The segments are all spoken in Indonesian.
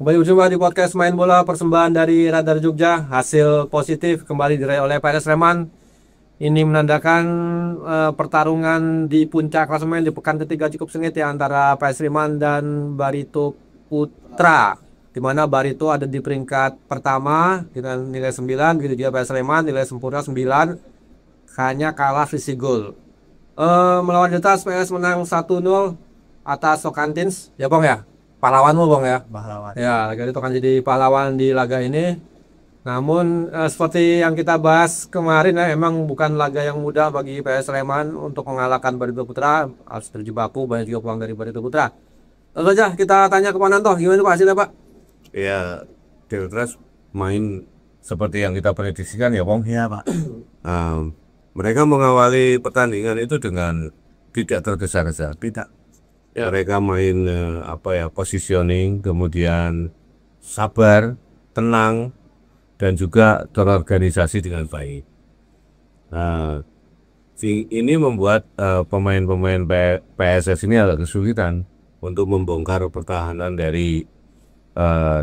Kembali berjumpa di podcast Main Bola persembahan dari Radar Jogja. Hasil positif kembali diraih oleh PSS Sleman. Ini menandakan pertarungan di puncak klasemen di pekan ketiga cukup sengit ya antara PS Sleman dan Barito Putra. Di mana Barito ada di peringkat pertama dengan nilai 9, gitu juga PS Sleman nilai sempurna 9, hanya kalah selisih gol. Melawan Deltas PS menang 1-0 atas Tocantins. Ya Bang ya? Pahlawanmu Bang ya? Pahlawan. Ya, laga itu akan jadi pahlawan di laga ini. Namun seperti yang kita bahas kemarin ya, emang bukan laga yang mudah bagi PS Sleman untuk mengalahkan Barito Putra. Harus terjebak banyak juga peluang dari Barito Putra. Lalu saja kita tanya ke Pak Nanto, gimana Pak hasilnya Pak? Ya, Deltras main seperti yang kita prediksikan ya, Bang. Iya, Pak. Mereka mengawali pertandingan itu dengan tidak tergesa-gesa. Tidak. Ya. Mereka main positioning, kemudian sabar, tenang, dan juga terorganisasi dengan baik. Nah, ini membuat pemain-pemain PSS ini agak kesulitan untuk membongkar pertahanan dari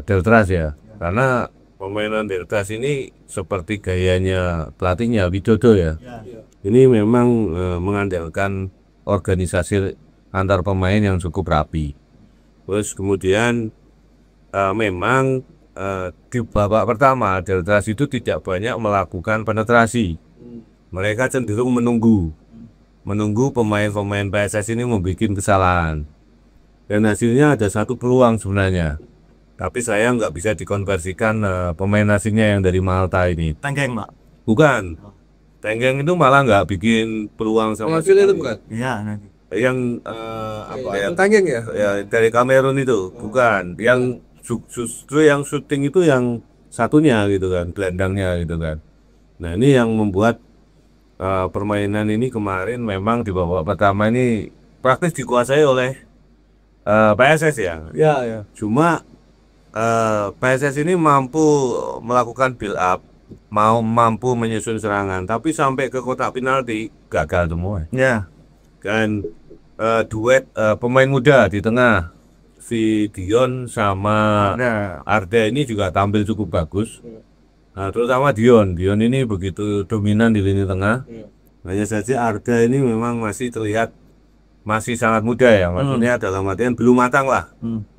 Deltras ya, karena permainan Deltras ini seperti gayanya pelatihnya Widodo ya. Ini memang mengandalkan organisasi antar pemain yang cukup rapi. Terus kemudian memang di babak pertama Deltras itu tidak banyak melakukan penetrasi. Mereka cenderung menunggu pemain-pemain PSS ini membuat kesalahan. Dan hasilnya ada satu peluang sebenarnya. Tapi saya nggak bisa dikonversikan pemain asingnya yang dari Malta ini. Tenggeng, Pak. Bukan. Tenggeng itu malah nggak bikin peluang sama Penghasil itu sekali. bukan? Iya, nanti. Yang Tanggeng ya? ya dari Kamerun itu bukan. Yang justru yang syuting itu yang satunya gitu kan, gelandangnya gitu kan. Nah ini yang membuat permainan ini kemarin memang di babak pertama ini praktis dikuasai oleh PSS ya. Ya, ya. Cuma PSS ini mampu melakukan build up, mampu menyusun serangan, tapi sampai ke kotak penalti gagal semua. Ya. Kan duet pemain muda di tengah, si Dion sama Arda ini juga tampil cukup bagus. Nah, terutama Dion ini begitu dominan di lini tengah. Hanya saja Arda ini memang masih terlihat masih sangat muda ya, maksudnya dalam artian belum matang lah.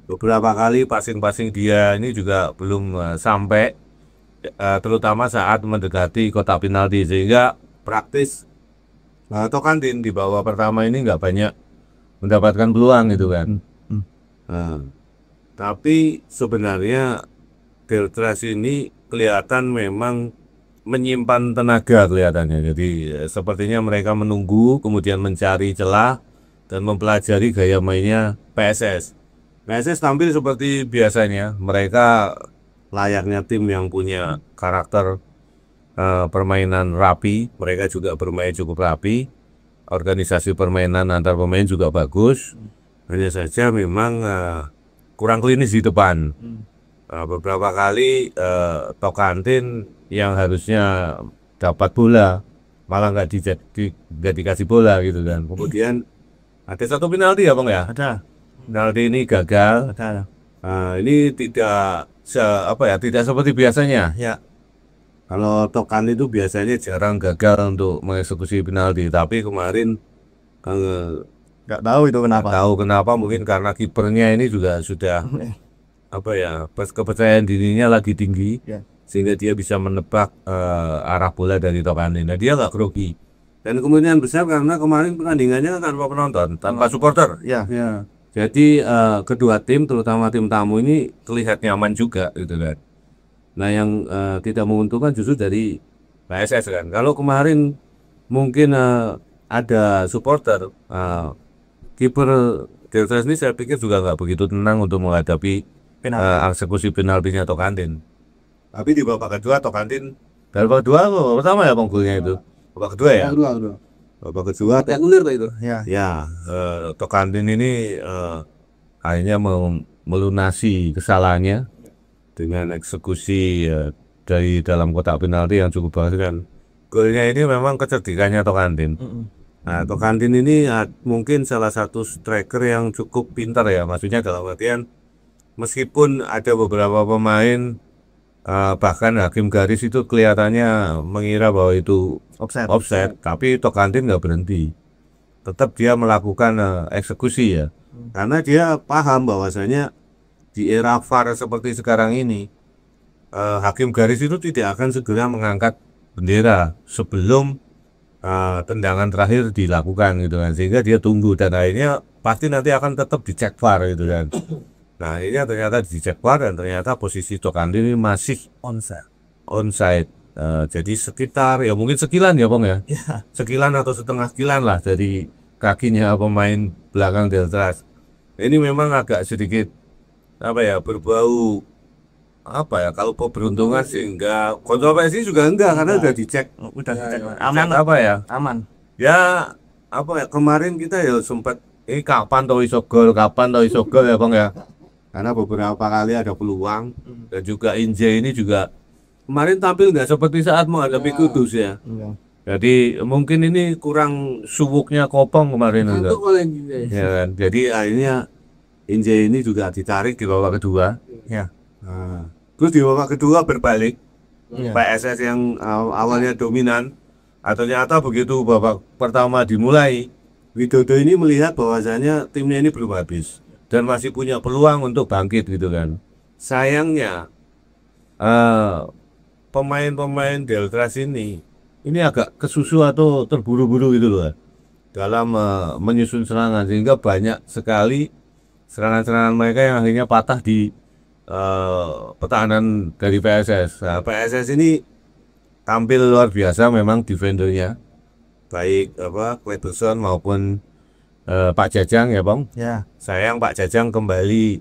Beberapa kali passing-passing dia ini juga belum sampai, terutama saat mendekati kotak penalti, sehingga praktis Tocantins di babak pertama ini nggak banyak mendapatkan peluang gitu kan. Tapi sebenarnya Deltras ini kelihatan memang menyimpan tenaga kelihatannya. Jadi sepertinya mereka menunggu, kemudian mencari celah dan mempelajari gaya mainnya PSS. PSS tampil seperti biasanya. Mereka layaknya tim yang punya karakter permainan rapi. Mereka juga bermain cukup rapi. Organisasi permainan antar pemain juga bagus. Hanya saja memang kurang klinis di depan. Beberapa kali Tocantins yang harusnya dapat bola malah nggak dikasih bola gitu kan. Kemudian ada satu penalti ya Bang ya? Ada. Penalti ini gagal. Ada. Ini tidak tidak seperti biasanya. Ya. Kalau Tocantins itu biasanya jarang gagal untuk mengeksekusi penalti, tapi kemarin Nggak tahu itu kenapa. tahu kenapa, mungkin karena kipernya ini juga sudah kepercayaan dirinya lagi tinggi, sehingga dia bisa menebak arah bola dari Tocantins. Nah, dia nggak grogi. Dan kemungkinan besar karena kemarin pertandingannya tanpa penonton, tanpa supporter. Ya. Jadi kedua tim, terutama tim tamu ini terlihat nyaman juga gitu kan. Nah yang tidak menguntungkan justru dari PSS kan. Kalau kemarin mungkin ada supporter, kiper Deltras ini saya pikir juga nggak begitu tenang untuk menghadapi eksekusi penaltinya Tocantins. Tapi di babak kedua Tocantins, dari babak kedua pertama ya golnya itu. Babak kedua ya. Babak kedua Triangulir itu. Ya. Tocantins ini akhirnya melunasi kesalahannya dengan eksekusi dari dalam kotak penalti yang cukup bagus kan. Golnya ini memang kecerdikannya Tocantins. Nah, Tocantins ini mungkin salah satu striker yang cukup pintar ya, maksudnya dalam artian meskipun ada beberapa pemain bahkan hakim garis itu kelihatannya mengira bahwa itu offset, tapi Tokantins nggak berhenti, tetap dia melakukan eksekusi ya, karena dia paham bahwasanya di era VAR seperti sekarang ini hakim garis itu tidak akan segera mengangkat bendera sebelum tendangan terakhir dilakukan gitu kan, sehingga dia tunggu dan akhirnya pasti nanti akan tetap dicek VAR gitu kan. Nah ini ternyata dicek VAR dan ternyata posisi Tokantins ini masih onside. Jadi sekitar ya mungkin sekilan ya Bang ya, sekilan atau setengah kilan lah dari kakinya pemain belakang Deltras. Ini memang agak sedikit apa ya, berbau apa ya, kalau keberuntungan sih enggak, kontroversi juga enggak karena udah dicek aman apa ya, Aman. ya apa ya, kemarin kita ya sempat kapan tau iso gol ya Bang ya, karena beberapa kali ada peluang dan juga Inje ini juga kemarin tampil nggak seperti saat menghadapi Kudus ya. Jadi mungkin ini kurang suwuknya Kopong kemarin enggak. Ya kan? Jadi akhirnya Inje ini juga ditarik di babak kedua. Ya. Nah, terus di babak kedua berbalik, PSS yang awalnya dominan, ternyata begitu babak pertama dimulai, Widodo ini melihat bahwasanya timnya ini belum habis dan masih punya peluang untuk bangkit gitu kan. Sayangnya pemain-pemain Deltras ini agak kesusu atau terburu-buru gitu loh dalam menyusun serangan, sehingga banyak sekali serangan-serangan mereka yang akhirnya patah di pertahanan dari PSS. Nah, PSS ini tampil luar biasa memang defendernya, baik Kleberson maupun Pak Jajang ya Bang. Ya. Sayang Pak Jajang kembali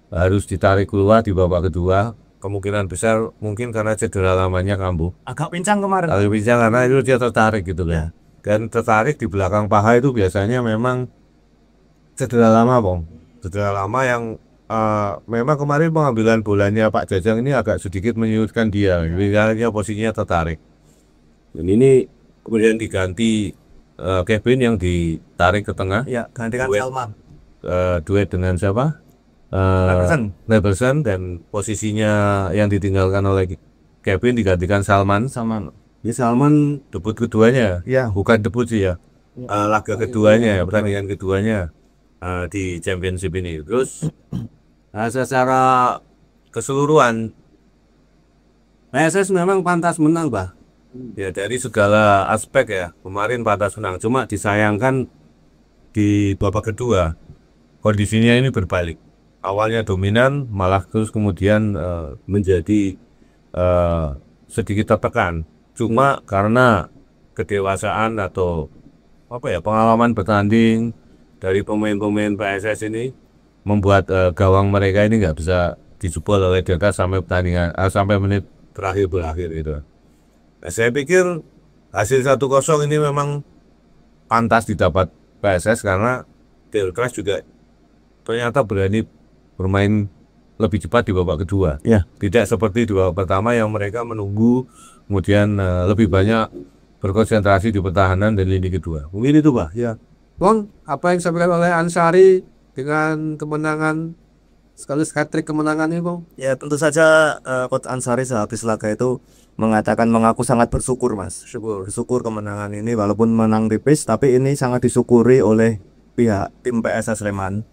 harus ditarik keluar di babak kedua, kemungkinan besar mungkin karena cedera lamanya kambuh. Agak pincang kemarin. Agak pincang karena itu dia tertarik gitu kan. Dan tertarik di belakang paha itu biasanya memang cedera lama Bang. Cedera lama yang memang kemarin pengambilan bolanya Pak Jajang ini agak sedikit menyulitkan dia, karena posisinya tertarik. Dan ini kemudian diganti Kevin yang ditarik ke tengah. Ya, gantikan Duet. Salman. Duet dengan siapa? Neverson, dan posisinya yang ditinggalkan oleh Kevin digantikan Salman. Ini Salman debut keduanya, Ya. bukan debut sih ya, laga keduanya, pertandingan keduanya di Championship ini. Terus secara keseluruhan PSS memang pantas menang bah. Ya dari segala aspek ya, kemarin pantas menang. Cuma disayangkan di babak kedua kondisinya ini berbalik. Awalnya dominan, malah terus kemudian menjadi sedikit tertekan. Cuma karena kedewasaan atau apa ya, pengalaman bertanding dari pemain-pemain PSS ini membuat gawang mereka ini nggak bisa dijebol oleh Delta sampai pertandingan sampai menit terakhir berakhir itu. Nah, saya pikir hasil 1-0 ini memang pantas didapat PSS karena Delta juga ternyata berani bermain lebih cepat di babak kedua. Ya. Tidak seperti di babak pertama yang mereka menunggu, kemudian lebih banyak berkonsentrasi di pertahanan dan lini kedua. Mungkin itu Pak. Ya. Bang, apa yang disampaikan oleh Ansari dengan kemenangan sekaligus hat-trick kemenangan ini Bang? Ya, tentu saja Coach Ansari sehabis laga itu mengatakan mengaku sangat bersyukur Mas. Bersyukur kemenangan ini walaupun menang tipis, tapi ini sangat disyukuri oleh pihak tim PSS Sleman.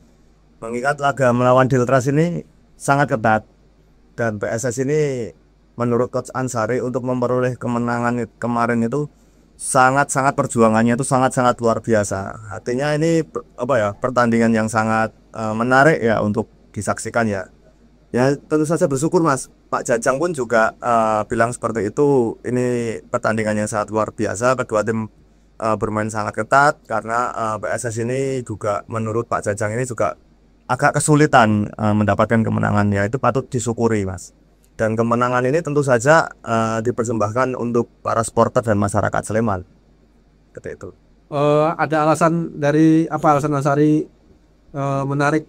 Mengingat laga melawan Deltras ini sangat ketat dan PSS ini menurut Coach Ansari untuk memperoleh kemenangan kemarin itu sangat perjuangannya itu sangat luar biasa. Artinya ini pertandingan yang sangat menarik ya untuk disaksikan ya. Ya tentu saja bersyukur Mas. Pak Jajang pun juga bilang seperti itu. Ini pertandingan yang sangat luar biasa. Kedua tim bermain sangat ketat karena PSS ini juga menurut Pak Jajang ini juga agak kesulitan mendapatkan kemenangan, ya itu patut disyukuri Mas. Dan kemenangan ini tentu saja dipersembahkan untuk para supporter dan masyarakat Sleman. Seperti itu. Ada alasan dari apa alasan Ansari menarik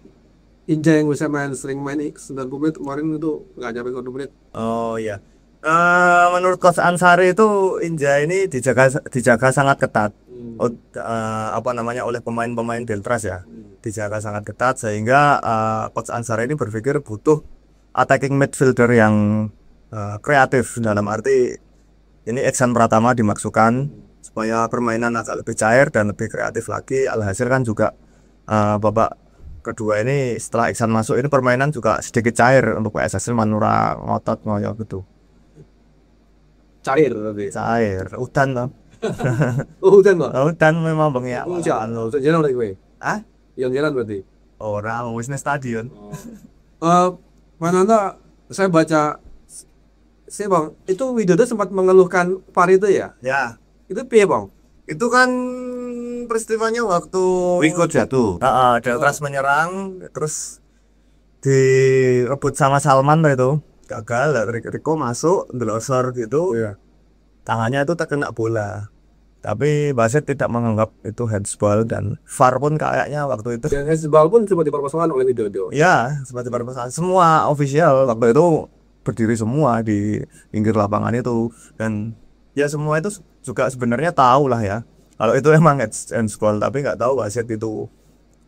Inja yang bisa sering main 90 menit kemarin itu nggak nyampe 20 menit. Oh iya. Menurut Coach Ansari itu Inja ini dijaga sangat ketat oleh pemain-pemain Deltras ya. dijaga sangat ketat sehingga Coach Ansar ini berpikir butuh attacking midfielder yang kreatif, dalam arti ini Iksan Pratama dimaksudkan supaya permainan agak lebih cair dan lebih kreatif lagi. Alhasil kan juga babak kedua ini setelah Iksan masuk ini permainan juga sedikit cair untuk PSS Sleman, ora ngotot ngoyo gitu. Cair tapi. Cair, udan loh. Oh, hujan, Pak. Udan memang bengi Oh, awal. jalan loh. Jalan lagi kowe. Ah? Yang jalan berarti. Ora wis nang stadion. Mas Nanda, saya baca Bang, itu Widodo sempat mengeluhkan VAR itu ya? Ya, Itu piye, Bang? itu kan peristiwanya waktu Riko jatuh. Deltras menyerang terus direbut sama Salman tuh itu. Gagal, Riko masuk ndelosor gitu. Iya. Tangannya itu terkena bola. Tapi wasit tidak menganggap itu handsball dan VAR pun kayaknya waktu itu Dan Hezbal pun sempat dipermasalahkan oleh Widodo. ya seperti permasalahan semua official waktu itu berdiri semua di pinggir lapangan itu, dan ya semua itu juga sebenarnya tahu lah ya kalau itu emang handsball, tapi nggak tahu wasit itu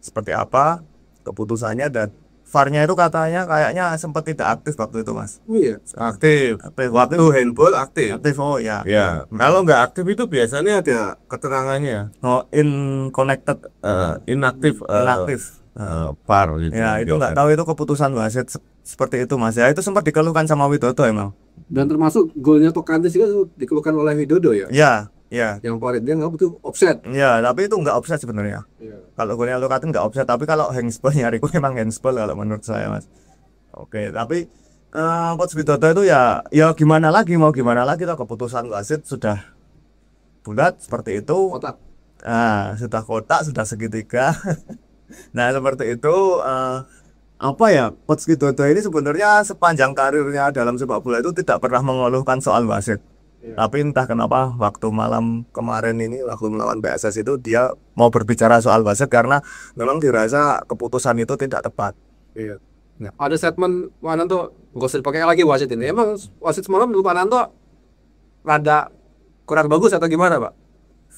seperti apa keputusannya, dan VAR-nya itu katanya kayaknya sempat tidak aktif waktu itu, Mas. Oh iya. Aktif. Aktif Waktu handball aktif. aktif oh ya. Ya, kalau nggak aktif itu biasanya ada keterangannya. Oh, connected Inaktif. inaktif. VAR gitu. Ya itu nggak tahu itu keputusan wasit seperti itu, Mas. Ya itu sempat dikeluhkan sama Widodo emang. Dan termasuk golnya Tokantes juga dikeluhkan oleh Widodo ya. Ya, Yang VAR dia nggak butuh offset. ya, tapi itu nggak offset sebenarnya. Iya. Kalau golnya Lukaten nggak offset, tapi kalau handsball Riko emang handsball kalau menurut saya, Mas. Oke, tapi Coach Widodo itu ya gimana lagi, mau gimana lagi toh, keputusan wasit sudah bulat seperti itu. Otak. Sudah kotak, sudah segitiga. Nah, seperti itu apa ya, Coach Widodo ini sebenarnya sepanjang karirnya dalam sepak bola itu tidak pernah mengeluhkan soal wasit. Iya. Tapi entah kenapa waktu malam kemarin ini waktu melawan PSS itu dia mau berbicara soal wasit karena memang dirasa keputusan itu tidak tepat. Iya. Nah, ada statement Wananto nggak usah dipakai lagi wasit ini. Emang wasit semalam menurut Wananto rada kurang bagus atau gimana, Pak?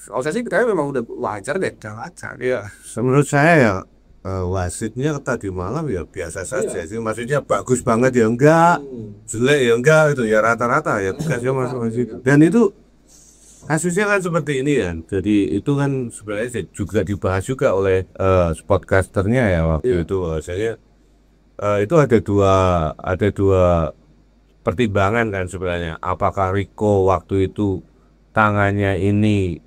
Kalau saya sih kayaknya memang udah wajar deh. Udah wajar. Iya. Menurut saya ya wasitnya tadi malam ya biasa saja sih. Maksudnya bagus banget ya enggak, jelek ya enggak, itu ya rata-rata ya tugasnya masuk wasit. Dan itu kasusnya kan seperti ini kan. Jadi itu kan sebenarnya juga dibahas juga oleh sportcasternya ya waktu itu. Bahwasanya itu ada dua pertimbangan kan sebenarnya. Apakah Riko waktu itu tangannya ini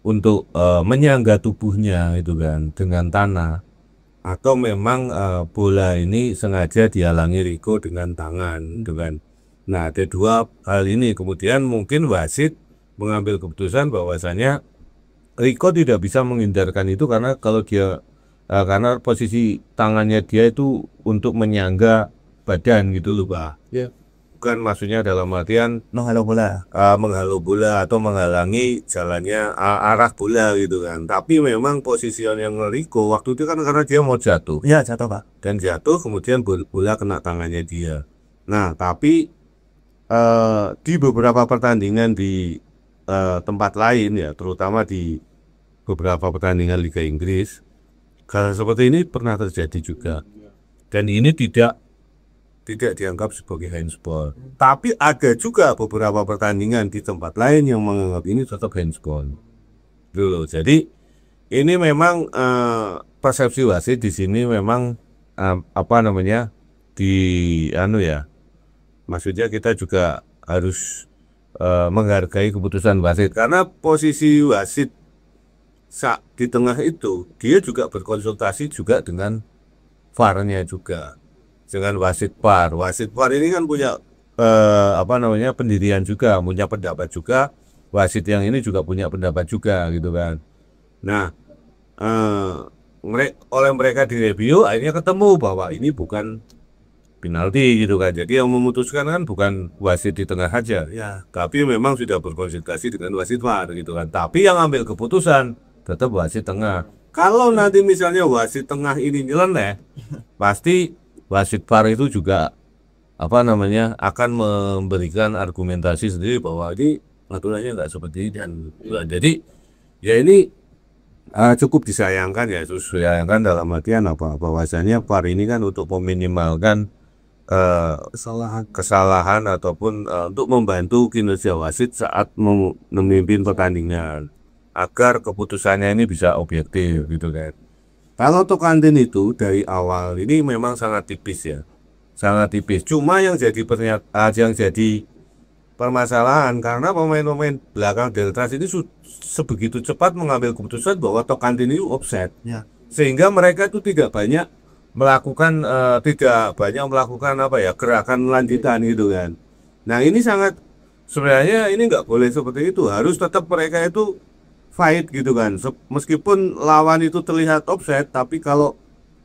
untuk menyangga tubuhnya itu kan dengan tanah, atau memang bola ini sengaja dihalangi Riko dengan tangan gitu kan. Nah, ada dua hal ini, kemudian mungkin wasit mengambil keputusan bahwasanya Riko tidak bisa menghindarkan itu karena kalau dia karena posisi tangannya dia itu untuk menyangga badan gitu loh, Pak. Iya. Bukan maksudnya dalam artian Halo bola. menghalau bola atau menghalangi jalannya arah bola gitu kan. Tapi memang position yang Riko waktu itu kan karena dia mau jatuh Ya, jatuh, Pak. dan jatuh kemudian bola kena tangannya dia. Nah, tapi di beberapa pertandingan di tempat lain ya, terutama di beberapa pertandingan Liga Inggris, hal seperti ini pernah terjadi juga. Dan ini tidak dianggap sebagai handsball. Tapi ada juga beberapa pertandingan di tempat lain yang menganggap ini tetap handsball. Dulu. Jadi ini memang persepsi wasit di sini memang maksudnya kita juga harus menghargai keputusan wasit karena posisi wasit di tengah itu dia juga berkonsultasi juga dengan VAR-nya juga, dengan wasit VAR. Wasit VAR ini kan punya pendirian juga, punya pendapat juga. Wasit yang ini juga punya pendapat juga gitu kan. Nah, oleh mereka direview akhirnya ketemu bahwa ini bukan penalti gitu kan. Jadi yang memutuskan kan bukan wasit di tengah aja ya, tapi memang sudah berkonsultasi dengan wasit VAR gitu kan. Tapi yang ambil keputusan tetap wasit tengah. Kalau nanti misalnya wasit tengah ini nyeleneh, pasti wasit VAR itu juga akan memberikan argumentasi sendiri bahwa ini aturannya nggak seperti ini. Dan jadi ya ini Cukup disayangkan ya, disayangkan dalam artian apa? Bahwasanya VAR ini kan untuk meminimalkan kesalahan ataupun untuk membantu kinerja wasit saat memimpin pertandingan agar keputusannya ini bisa objektif gitu kan. Kalau Tocantins itu dari awal ini memang sangat tipis ya, sangat tipis. Cuma yang jadi yang jadi permasalahan karena pemain-pemain belakang Deltras ini sebegitu cepat mengambil keputusan bahwa Tocantins itu offside, Ya. sehingga mereka itu tidak banyak melakukan apa ya, gerakan lanjutan gitu kan. Nah ini sangat sebenarnya ini nggak boleh seperti itu, harus tetap mereka itu fight gitu kan. Meskipun lawan itu terlihat offside, tapi kalau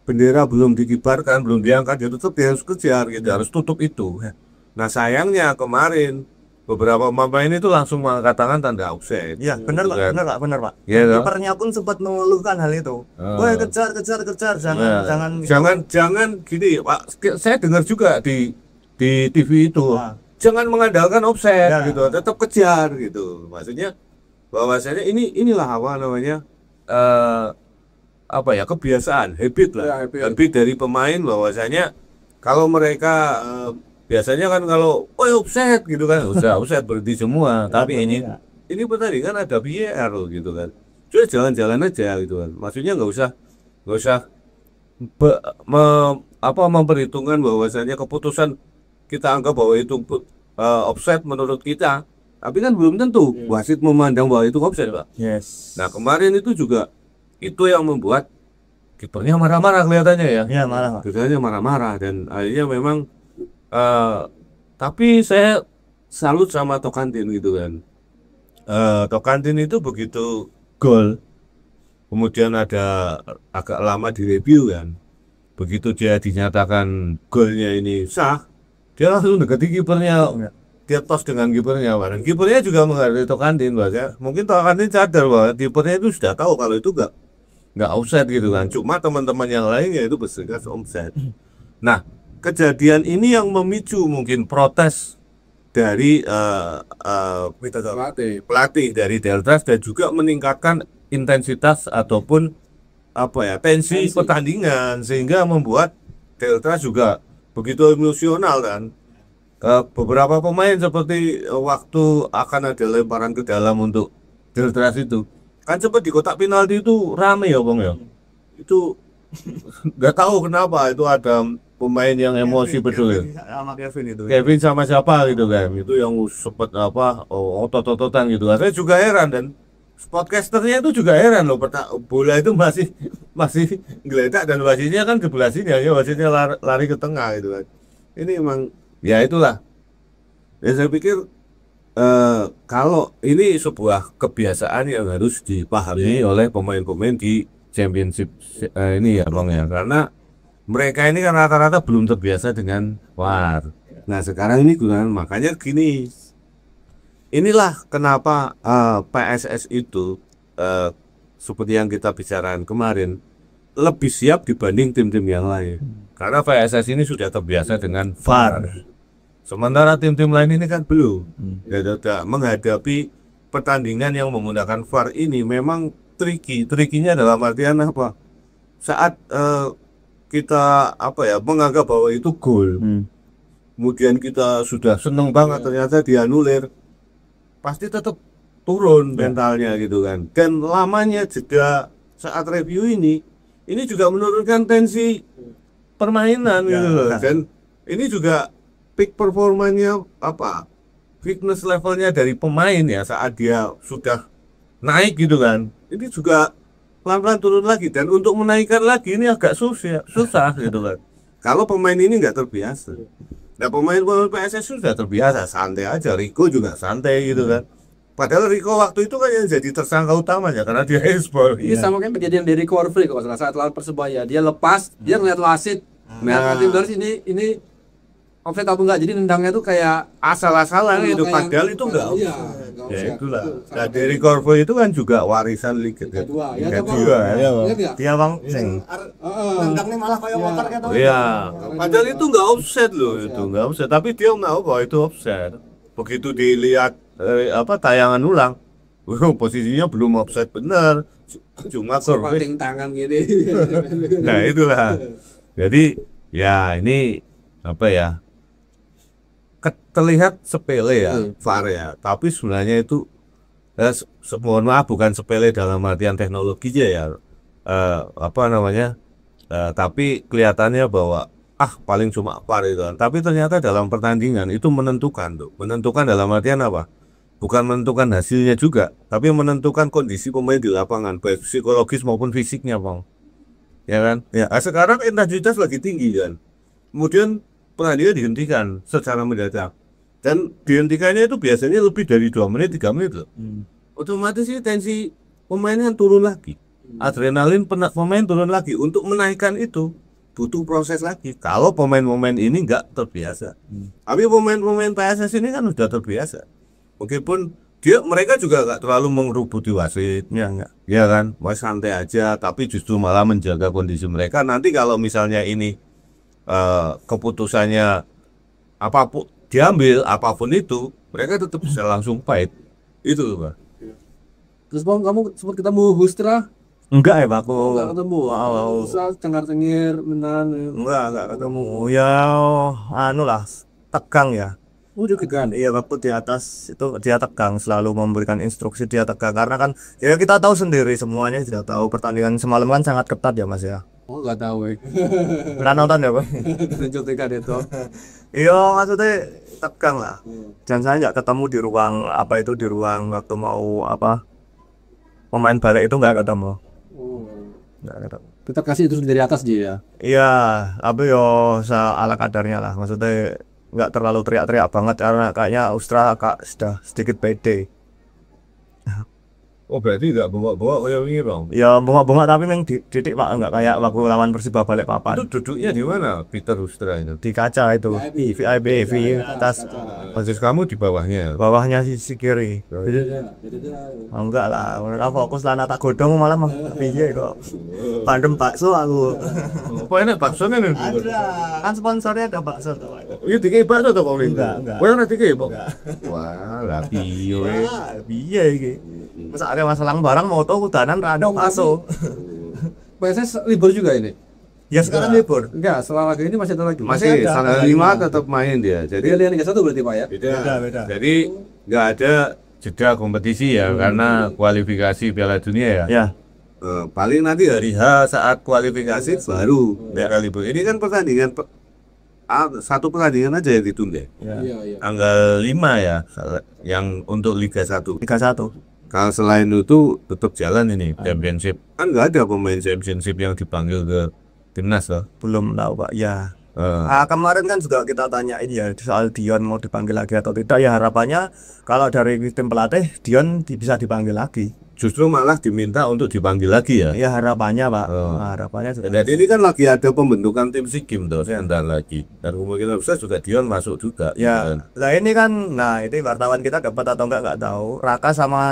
bendera belum dikibarkan, belum diangkat, ya tetap dia harus kejar gitu, harus tutup itu. Nah sayangnya kemarin beberapa pemain itu langsung mengangkat tangan tanda offside. Ya, benar Pak, benar Pak, benar Pak. Iya, toh? Kipernya pun sempat mengeluhkan hal itu. Woi, kejar, Nah, jangan gini Pak. Saya dengar juga di TV itu, Nah. jangan mengandalkan offside Ya. gitu, tetap kejar gitu. Maksudnya bahwasanya inilah apa namanya apa ya, kebiasaan, habit lah, habit dari pemain bahwasanya kalau mereka biasanya kan kalau offside gitu kan, offside berhenti semua. Tapi ini pertandingan ada VAR loh gitu kan. Sudah jalan-jalan aja gitu kan. Maksudnya nggak usah memperhitungkan bahwasanya keputusan kita anggap bahwa itu offside menurut kita. Tapi kan belum tentu wasit memandang bahwa itu offside, Pak. Yes. Nah, kemarin itu juga itu yang membuat kipernya marah-marah kelihatannya ya. Ya, marah Pak. Kelihatannya marah-marah dan akhirnya memang tapi saya salut sama Tocantins gitu kan. Tocantins itu begitu gol, kemudian ada agak lama direview kan. Begitu dia dinyatakan golnya ini sah, dia langsung deketi kipernya. Dia tos dengan kipernya, dan kipernya juga menghargai Tocantins, bahwa mungkin Tocantins sadar bahwa kipernya itu sudah tahu kalau itu nggak offside gitu kan. Cuma teman-teman yang lain ya itu bersikeras offside. Nah, kejadian ini yang memicu mungkin protes dari pelatih dari Deltras dan juga meningkatkan intensitas ataupun tensi pertandingan, sehingga membuat Deltras juga begitu emosional kan. Beberapa pemain seperti waktu akan ada lemparan ke dalam untuk Deltras itu kan sempat di kotak penalti itu rame ya Bang ya. Itu nggak tahu kenapa itu ada pemain yang emosi betul ya. Sama Kevin itu. Kevin sama siapa gitu kan. Itu yang sempat otot-ototan gitu. Saya juga heran dan podcasternya itu juga heran loh, bola itu masih geledak dan wasitnya kan di sebelah sini ya, wasitnya lari ke tengah gitu kan. Ini emang ya itulah. Ya saya pikir kalau ini sebuah kebiasaan yang harus dipahami oleh pemain-pemain di championship ini ya Bang ya, karena mereka ini kan rata-rata belum terbiasa dengan VAR. Nah sekarang ini gunakan, makanya gini, inilah kenapa PSS itu seperti yang kita bicarakan kemarin lebih siap dibanding tim-tim yang lain, karena PSS ini sudah terbiasa dengan VAR. Sementara tim-tim lain ini kan belum. Menghadapi pertandingan yang menggunakan VAR ini memang trikinya dalam artian apa? Saat kita menganggap bahwa itu gol, kemudian kita sudah seneng banget, ternyata dianulir, pasti tetap turun mentalnya gitu kan. Dan lamanya jeda saat review ini juga menurunkan tensi permainan gitu loh. Dan ini juga peak performanya fitness levelnya dari pemain ya saat dia sudah naik gitu kan. Ini juga pelan-pelan turun lagi, dan untuk menaikkan lagi ini agak susah gitu kan. Kalau pemain ini nggak terbiasa. Nah pemain PSS sudah terbiasa, santai aja. Rico juga santai gitu kan. Padahal Rico waktu itu kan yang jadi tersangka utamanya karena dia ekspor. Ini sama kayak kejadian dari Corfree kalau saat lawan Persebaya, dia lepas, dia ngeliat wasit, melihat tim terus ini offside apa enggak, jadi nendangnya tuh kayak asal-asalan gitu, padahal itu enggak. Ya itulah. Nah dari Corfree itu kan juga warisan Liga 2. Dia Bang sing nendangnya malah kayak motor gitu. Iya. Padahal itu enggak offside loh, itu enggak offside, tapi dia tahu bahwa itu offside. Begitu dilihat tayangan ulang, Posisinya belum offside benar, cuma survei. Pating tangan gini. Nah itulah. Jadi ya ini apa ya? Terlihat sepele ya, VAR ya. Tapi sebenarnya itu mohon maaf bukan sepele dalam artian teknologinya ya. Apa namanya? Tapi kelihatannya bahwa paling cuma VAR itu. Tapi ternyata dalam pertandingan itu menentukan tuh. Menentukan dalam artian apa? Bukan menentukan hasilnya juga, tapi menentukan kondisi pemain di lapangan, baik psikologis maupun fisiknya, Bang. Ya kan? Ya, sekarang intensitas lagi tinggi kan. Kemudian pertandingan dihentikan secara mendadak. Dan dihentikannya itu biasanya lebih dari 2 menit, 3 menit loh. Otomatis sih tensi pemainnya turun lagi. Adrenalin pemain turun lagi. Untuk menaikkan itu butuh proses lagi. Kalau pemain-pemain ini nggak terbiasa. Tapi pemain-pemain PSS ini kan sudah terbiasa. Meskipun mereka juga nggak terlalu mengerubuti wasit, ya kan, santai aja. Tapi justru malah menjaga kondisi mereka. Nanti kalau misalnya ini keputusannya apapun diambil, apapun itu, mereka tetap bisa langsung fight. Itu loh, Pak. Terus Bang, kamu sempat ketemu Hustra? Enggak ya Pak, aku Enggak ketemu. Hustra cengar-cengir menan. enggak ketemu. Ya anu lah, tegang ya. Udah tegang. Iya, waktu di atas itu dia tegang, selalu memberikan instruksi, dia tegang karena kan ya kita tahu sendiri semuanya sudah tahu pertandingan semalam kan sangat ketat ya Mas ya. Oh nggak tahu Pernah nonton ya Pak? Tunjukkan itu. Iya, maksudnya tegang lah. Dan saya nggak ketemu di ruang di ruang waktu mau pemain balik itu nggak ketemu. Nggak ketemu. Kita kasih terus dari atas dia ya. Iya, ala kadarnya lah. Maksudnya nggak terlalu teriak-teriak banget karena kayaknya Austra sudah sedikit pede. Oh berarti nggak bawa-bawa kayak ini, Bang? Ya bunga-bunga tapi memang didik Pak, nggak kayak waktu lawan Persiba Balikpapan. Itu duduknya di mana Peter Hustra itu? Di kaca itu, VIP atas, Posisi kamu di bawahnya. bawahnya sisi kiri. Enggak lah, mereka fokus lah tak godong malah piye kok. Pandem bakso aku. Apa enak baksonya nih? Kan sponsornya ada bakso. Iya dikei bakso tuh Bang? Enggak. Kau yang dikei Bang? Wah, lah piye. Piye iki? Masa ada masalah barang moto kudanan rada bakso. PSS libur juga ini. Ya sekarang libur. Enggak, setelah lagi ini masih ada lagi. Masih ada. tanggal 5 tetap main dia. Jadi Dia Liga 1 berarti Pak ya? Beda. Jadi nggak ada jeda kompetisi ya karena kualifikasi Piala Dunia ya. Ya. Paling nanti hari H saat kualifikasi baru mereka libur. Ini kan pertandingan satu pertandingan aja yang ditunda. Iya. Tanggal 5 ya yang untuk Liga 1. Liga 1. Kalau selain itu tetap jalan ini championship. Kan nggak ada pemain championship yang dipanggil ke timnas loh. Belum tahu Pak. Ya. Eh, Kemarin kan juga kita tanyain ya soal Dion mau dipanggil lagi atau tidak. Ya harapannya kalau dari tim pelatih Dion bisa dipanggil lagi. justru malah diminta untuk dipanggil lagi ya. Ya harapannya Pak. Oh. Harapannya juga. Dan ini kan lagi ada pembentukan tim SEA-Games tuh, sebentar lagi. Dan kemungkinan besar juga Dion masuk juga. Ya, nah ini kan, ini wartawan kita dapat atau nggak tahu. Raka sama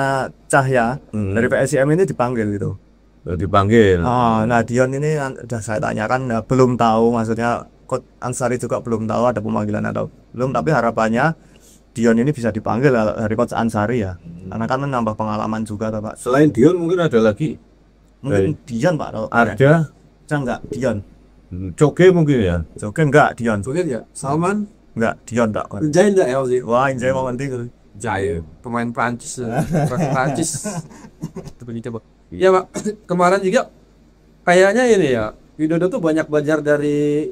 Cahya dari PSIM ini dipanggil gitu. Dipanggil. Nah Dion ini udah saya tanyakan belum tahu, maksudnya Coach Ansari juga belum tahu ada pemanggilan atau belum. Tapi harapannya Dion ini bisa dipanggil dari Coach Ansari ya, karena kan menambah pengalaman juga, Pak. Selain Dion mungkin ada lagi. Mungkin Dion Pak. Ada. Enggak Dion. Coge mungkin ya. Oke enggak Dion. Sulit ya? Salman? Enggak Dion enggak. Jai enggak ya sih? Wah Injay mau penting. Jai, pemain Prancis. Prancis. Coba. Ya Pak, kemarin juga kayaknya ini ya, Widodo tuh banyak belajar dari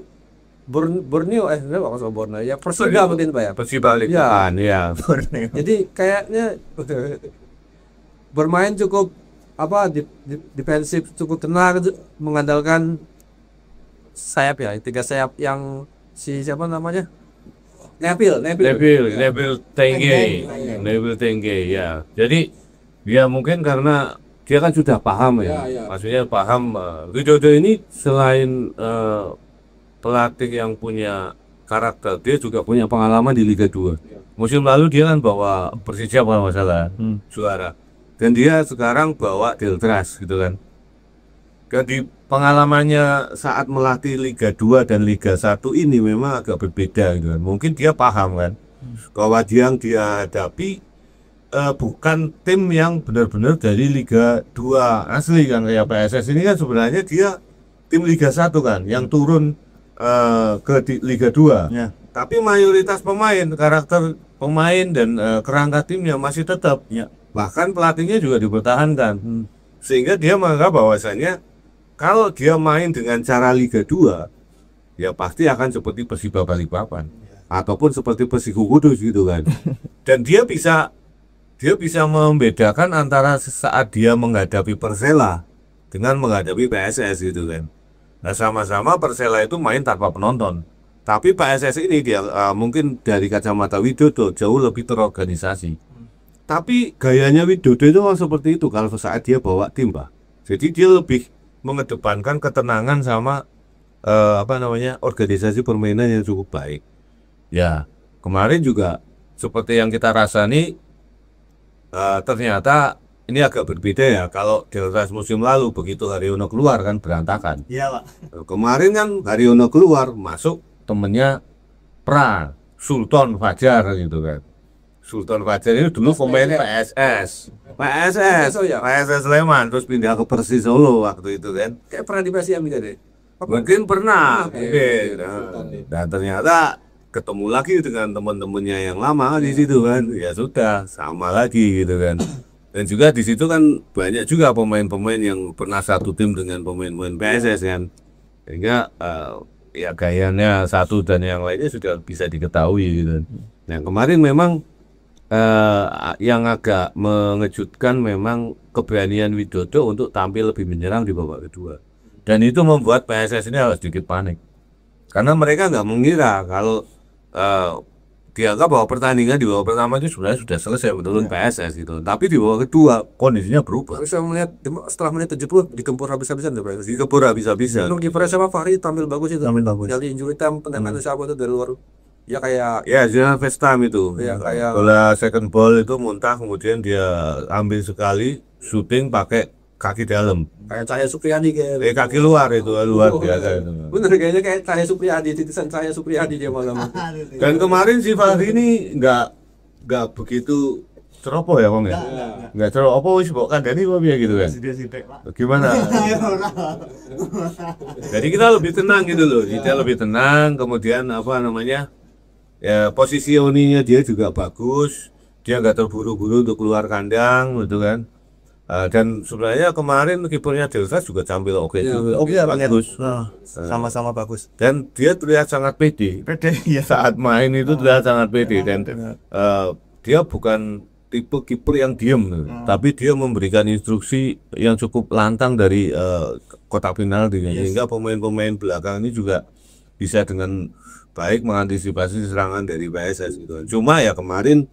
Borneo, enggak maksud Borneo ya, Persija mungkin Pak ya. Persija Balikpapan ya. Jadi kayaknya bermain cukup defensif, cukup tenang, mengandalkan sayap ya, 3 sayap yang siapa namanya? Neville Tenge ya. Jadi ya mungkin karena dia kan sudah paham ya. Maksudnya paham Widodo ini selain pelatih yang punya karakter, dia juga punya pengalaman di Liga 2. Musim lalu dia kan bawa Persija kalau nggak salah juara. Dan dia sekarang bawa Deltras gitu kan. Dan di pengalamannya saat melatih Liga 2 dan Liga 1 ini memang agak berbeda gitu kan. Mungkin dia paham kan bahwa dia yang dia hadapi bukan tim yang benar-benar dari Liga 2 asli kan, kayak PSS ini kan sebenarnya dia tim Liga 1 kan yang turun Liga 2. Ya. Tapi mayoritas pemain, karakter pemain dan kerangka timnya masih tetap. Ya. Bahkan pelatihnya juga dipertahankan. Sehingga dia menganggap bahwasanya kalau dia main dengan cara Liga 2, ya pasti akan seperti Persiba Balikpapan ataupun seperti Persiku Kudus gitu kan. Dan dia bisa membedakan antara saat dia menghadapi Persela dengan menghadapi PSS gitu kan. Nah, sama-sama Persela itu main tanpa penonton. Tapi PSS ini dia mungkin dari kacamata Widodo jauh lebih terorganisasi. Tapi gayanya Widodo itu seperti itu kalau saat dia bawa tim, Pak. Jadi dia lebih mengedepankan ketenangan sama organisasi permainan yang cukup baik. Ya, kemarin juga seperti yang kita rasani, ternyata ini agak berbeda ya. Kalau Deltas musim lalu begitu Haryono keluar kan berantakan. Iya, Pak. Kemarin kan Haryono keluar, masuk temennya Sultan Fajar gitu kan. Sultan Fajar ini dulu pemain PSS Sleman, terus pindah ke Persis Solo waktu itu kan. Kayak pernah di PSIM juga deh. Mungkin pernah. Dan ternyata ketemu lagi dengan teman-temannya yang lama di situ kan. Ya sudah, sama lagi gitu kan. Dan juga di situ kan banyak juga pemain-pemain yang pernah satu tim dengan pemain-pemain PSS kan. Sehingga ya gayanya satu dan yang lainnya sudah bisa diketahui gitu. Nah, kemarin memang yang agak mengejutkan memang keberanian Widodo untuk tampil lebih menyerang di babak kedua. Dan itu membuat PSS ini harus sedikit panik. Karena mereka nggak mengira kalau dianggap bahwa pertandingan di babak pertama itu sebenarnya sudah selesai menurun PSS gitu. Tapi di babak kedua kondisinya berubah. Saya melihat setelah menit 70 dikempur habis-habisan tuh PSS. Dikepur habis-habisan. Menurut kipernya siapa? Fahri tampil bagus itu. Tampil bagus. Dari injury time tendangan siapa tuh dari luar. Ya kayak Ya, Zidane Vestam itu. Ya, kayak bola second ball itu muntah, kemudian dia ambil sekali, shooting pakai kaki dalam. Cahaya Supriyadi kayak. Kaki luar itu luar biasa itu. Bener kayaknya kayak Cahaya Supriyadi, titisan Cahaya Supriyadi dia malam. Dan kemarin si Fahri ini nggak begitu ceroboh ya, Bang ya. Nggak ceroboh, wis mbok kandhani kok piye gitu kan. Gimana? Jadi kita lebih tenang gitu loh. Kita lebih tenang, kemudian ya positioningnya dia juga bagus, dia nggak terburu-buru untuk keluar kandang gitu kan. Dan sebenarnya kemarin kipernya Deltas juga tampil oke juga. Oke, bagus. Sama-sama bagus. Dan dia terlihat sangat pede. Ya. Saat main itu terlihat sangat pede dan dia bukan tipe kiper yang diem, tapi dia memberikan instruksi yang cukup lantang dari kotak penalti, sehingga pemain-pemain belakang ini juga bisa dengan baik mengantisipasi serangan dari PSS gitu. Cuma ya kemarin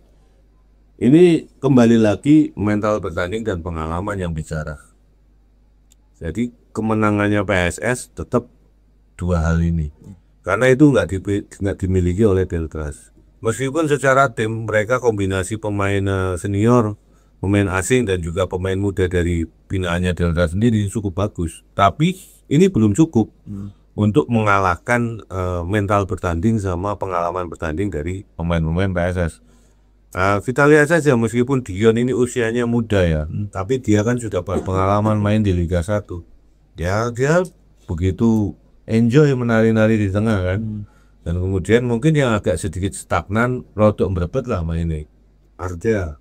ini kembali lagi mental bertanding dan pengalaman yang bicara. Jadi kemenangannya PSS tetap dua hal ini, karena itu nggak dimiliki oleh Deltas. Meskipun secara tim mereka kombinasi pemain senior, pemain asing dan juga pemain muda dari binaannya Delta sendiri cukup bagus, tapi ini belum cukup untuk mengalahkan mental bertanding sama pengalaman bertanding dari pemain-pemain PSS. Kita lihat saja, meskipun Dion ini usianya muda ya, tapi dia kan sudah berpengalaman main di Liga 1. Ya dia begitu enjoy menari-nari di tengah kan. Dan kemudian mungkin yang agak sedikit stagnan, rodok merebet lah mainnya. Arda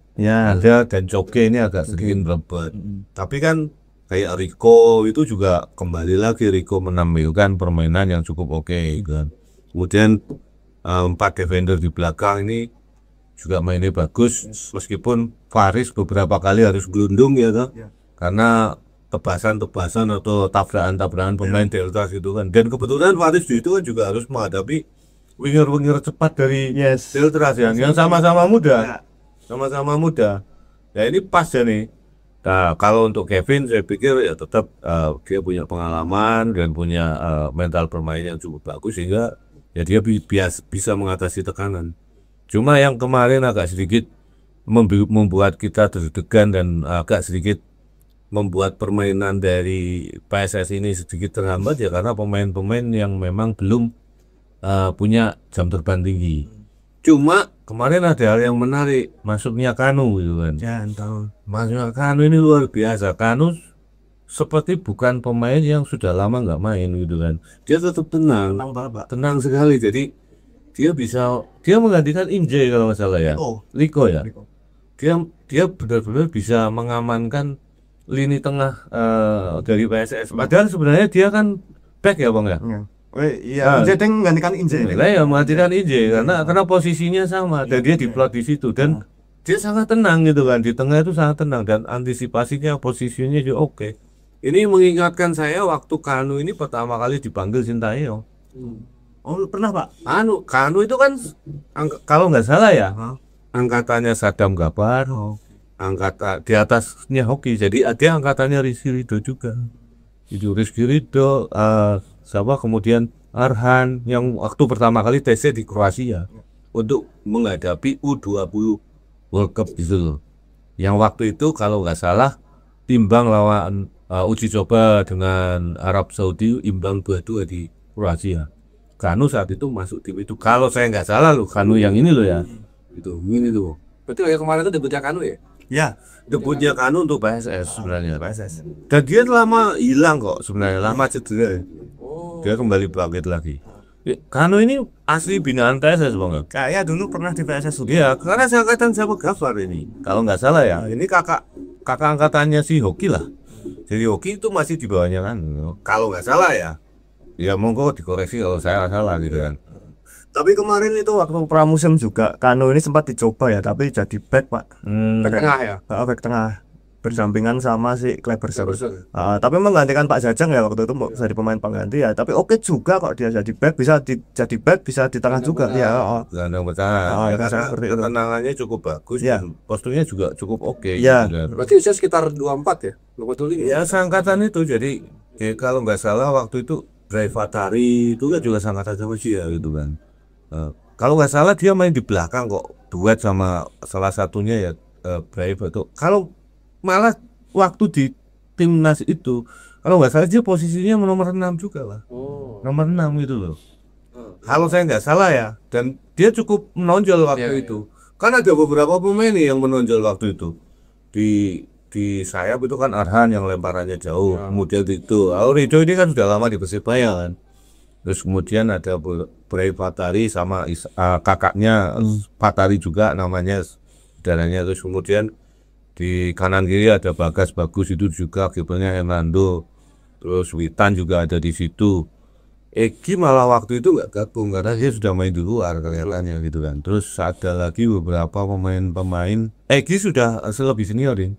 dan Coke ini agak sedikit merebet. Tapi kan kayak Rico itu juga kembali lagi, Rico menampilkan permainan yang cukup oke kan. Kemudian 4 defender di belakang ini juga mainnya bagus, meskipun Faris beberapa kali harus gelundung ya kan. Karena tebasan-tebasan atau tabrakan-tabrakan pemain Deltas itu kan. Dan kebetulan Faris itu kan juga harus menghadapi winger-winger cepat dari Deltas yang sama-sama muda. Sama-sama muda. Ya ini pas ya nih. Nah, kalau untuk Kevin saya pikir ya tetap dia punya pengalaman dan punya mental bermain yang cukup bagus, sehingga ya dia bisa mengatasi tekanan. Cuma yang kemarin agak sedikit membuat kita deg-degan dan agak sedikit membuat permainan dari PSS ini sedikit terhambat ya, karena pemain-pemain yang memang belum punya jam terbang tinggi. Cuma kemarin ada hal yang menarik, masuknya Kanu gitu kan. Masuknya Kanu ini luar biasa. Kanu seperti bukan pemain yang sudah lama nggak main gitu kan. Dia tetap tenang, tenang sekali. Jadi dia menggantikan Inje kalau nggak salah ya. Liko ya. Dia benar-benar bisa mengamankan lini tengah dari PSS. Padahal sebenarnya dia kan back ya bang ya. Iya, Inje menggantikan Inje. Lah ya menggantikan Inje karena posisinya sama dan dia diplot di situ dan dia sangat tenang gitu kan, di tengah itu sangat tenang dan antisipasinya posisinya juga oke. Ini mengingatkan saya waktu Kanu ini pertama kali dipanggil Sintayong. Oh, pernah Pak? Kanu itu kan kalau nggak salah ya, angkatannya Sadam Gapar, angkatan di atasnya Hoki. Jadi dia angkatannya Rizky Ridho juga. Itu Rizky Ridho, siapa kemudian Arhan yang waktu pertama kali TC di Kroasia untuk menghadapi U20 World Cup gitu loh. Yang waktu itu kalau nggak salah timbang lawan uji coba dengan Arab Saudi imbang 2-2 di Kroasia. Kanu saat itu masuk tim itu. Kalau saya nggak salah loh, Kanu yang ini loh ya. Itu ini tuh. Berarti kayak kemarin itu debutnya Kanu ya? Ya, Debutnya Kanu untuk PSS sebenarnya. Dan dia lama hilang kok sebenarnya, lama cedera. Dia kembali bangkit lagi. Kanu ini asli binaan PSS bang. kayak dulu pernah di PSS juga. Iya, karena saya angkatan siapa Gafar ini. Kalau nggak salah ya, ini kakak angkatannya si Hoki lah. Jadi Hoki itu masih di bawahnya kan. Kalau nggak salah ya. Ya monggo dikoreksi kalau saya salah gitu kan. Tapi kemarin itu waktu pramusim juga Kanu ini sempat dicoba ya, tapi jadi back Pak. Back tengah ya? Back tengah berdampingan sama si Kleberson. Tapi menggantikan Pak Jajang ya waktu itu jadi pemain pengganti ya. Tapi oke juga kok dia jadi back, jadi back bisa di tengah juga ya. Gelandang bertahan. ya, Karena seperti itu. ketenangannya cukup bagus. Ya. Dan posturnya juga cukup oke. Ya. Gitu kan. Berarti usia sekitar 24 ya? 25 Ya seangkatan itu jadi kalau nggak salah waktu itu Bray Fatari itu kan juga seangkatan sama dia gitu kan. Kalau nggak salah dia main di belakang kok, duet sama salah satunya ya Bray itu. Kalau malah waktu di timnas itu kalau nggak salah dia posisinya nomor 6 juga lah. Nomor 6 gitu loh. Kalau saya nggak salah ya, dan dia cukup menonjol waktu itu. Kan ada beberapa pemain nih yang menonjol waktu itu. Di sayap itu kan Arhan yang lemparannya jauh. Kemudian itu Ridho ini kan sudah lama di Persebaya kan. Terus kemudian ada Bray Fatari sama kakaknya Fatari juga namanya saudaranya. Terus kemudian di kanan kiri ada Bagas Bagus itu juga, kipernya Hernando. Terus Witan juga ada di situ. Egi malah waktu itu nggak gabung karena dia sudah main di luar kelihatannya gitu kan. Terus ada lagi beberapa pemain. Egi sudah lebih senior ini.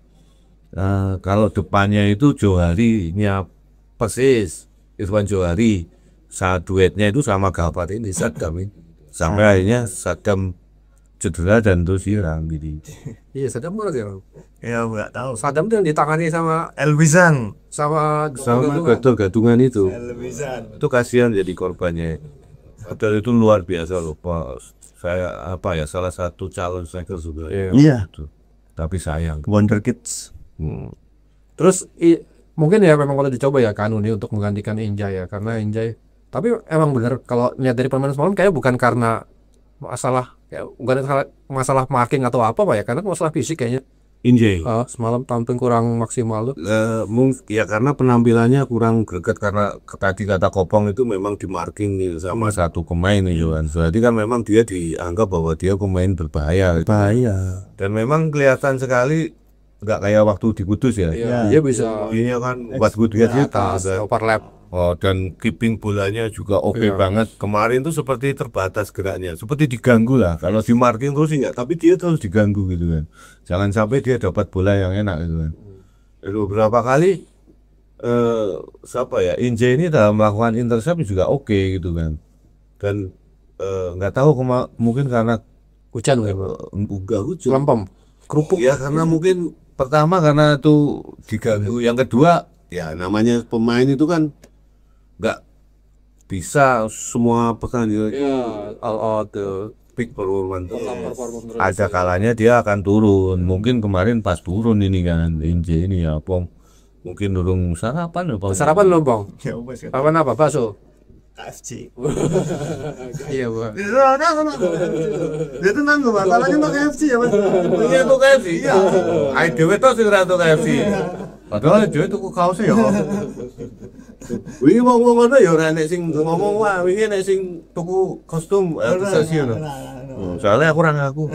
Kalau depannya itu Johari-nya Persis, Irfan Johari. Saat duetnya itu sama Gafar ini Sadam ini. Sampai akhirnya Sadam cedera dan terus hilang gitu. Iya, Sadam mana sih? Ya nggak tahu. Sadam tuh yang ditangani sama Elwizan. Gadungan itu. Elwizan. Itu kasihan jadi korbannya. Padahal itu luar biasa loh Pak. Saya salah satu calon striker juga. Iya. Tapi sayang. Wonder Kids. Terus mungkin ya memang kalau dicoba ya Kanu nih untuk menggantikan Injay ya, karena Injay. Tapi emang benar kalau lihat dari permainan semalam kayak bukan karena masalah marking atau apa Pak ya, karena masalah fisik kayaknya. Injay. Semalam tampil kurang maksimal tuh. Ya karena penampilannya kurang greget karena tadi kata Kopong itu memang di marking nih sama satu pemain nih Johan. Berarti kan memang dia dianggap bahwa dia pemain berbahaya. Dan memang kelihatan sekali nggak kayak waktu di Kudus ya. Dia bisa Ini kan buat Kudus di atas overlap. Dan keeping bolanya juga oke banget. Kemarin tuh seperti terbatas geraknya, seperti diganggu lah. Kalau di marking terus enggak, tapi dia terus diganggu gitu kan. Jangan sampai dia dapat bola yang enak gitu kan. Beberapa kali Injay ini dalam melakukan intercept juga oke gitu kan. Dan nggak tahu mungkin karena Hujan hujan lempem kerupuk ya, karena mungkin pertama karena itu diganggu, yang kedua ya namanya pemain itu kan nggak bisa semua pertandingan all out peak performance. Ada kalanya dia akan turun. Mungkin kemarin pas turun ini kan Injay ini ya Pong mungkin durung sarapan sarapan loh Bang. Sarapan apa? Bakso. KFC. Iya, Bang. Dia tenang loh, masalahnya untuk KFC ya mas. Iya tuh KFC. Iya. Ayo dhewe to sing ra tuh KFC. Padahal dhewe tuku kaos ya. Wingi ngomong ngono ya ora nek sing ngomong wah wingi nek sing tuku kostum sesi ngono. Soalnya aku ora ngaku.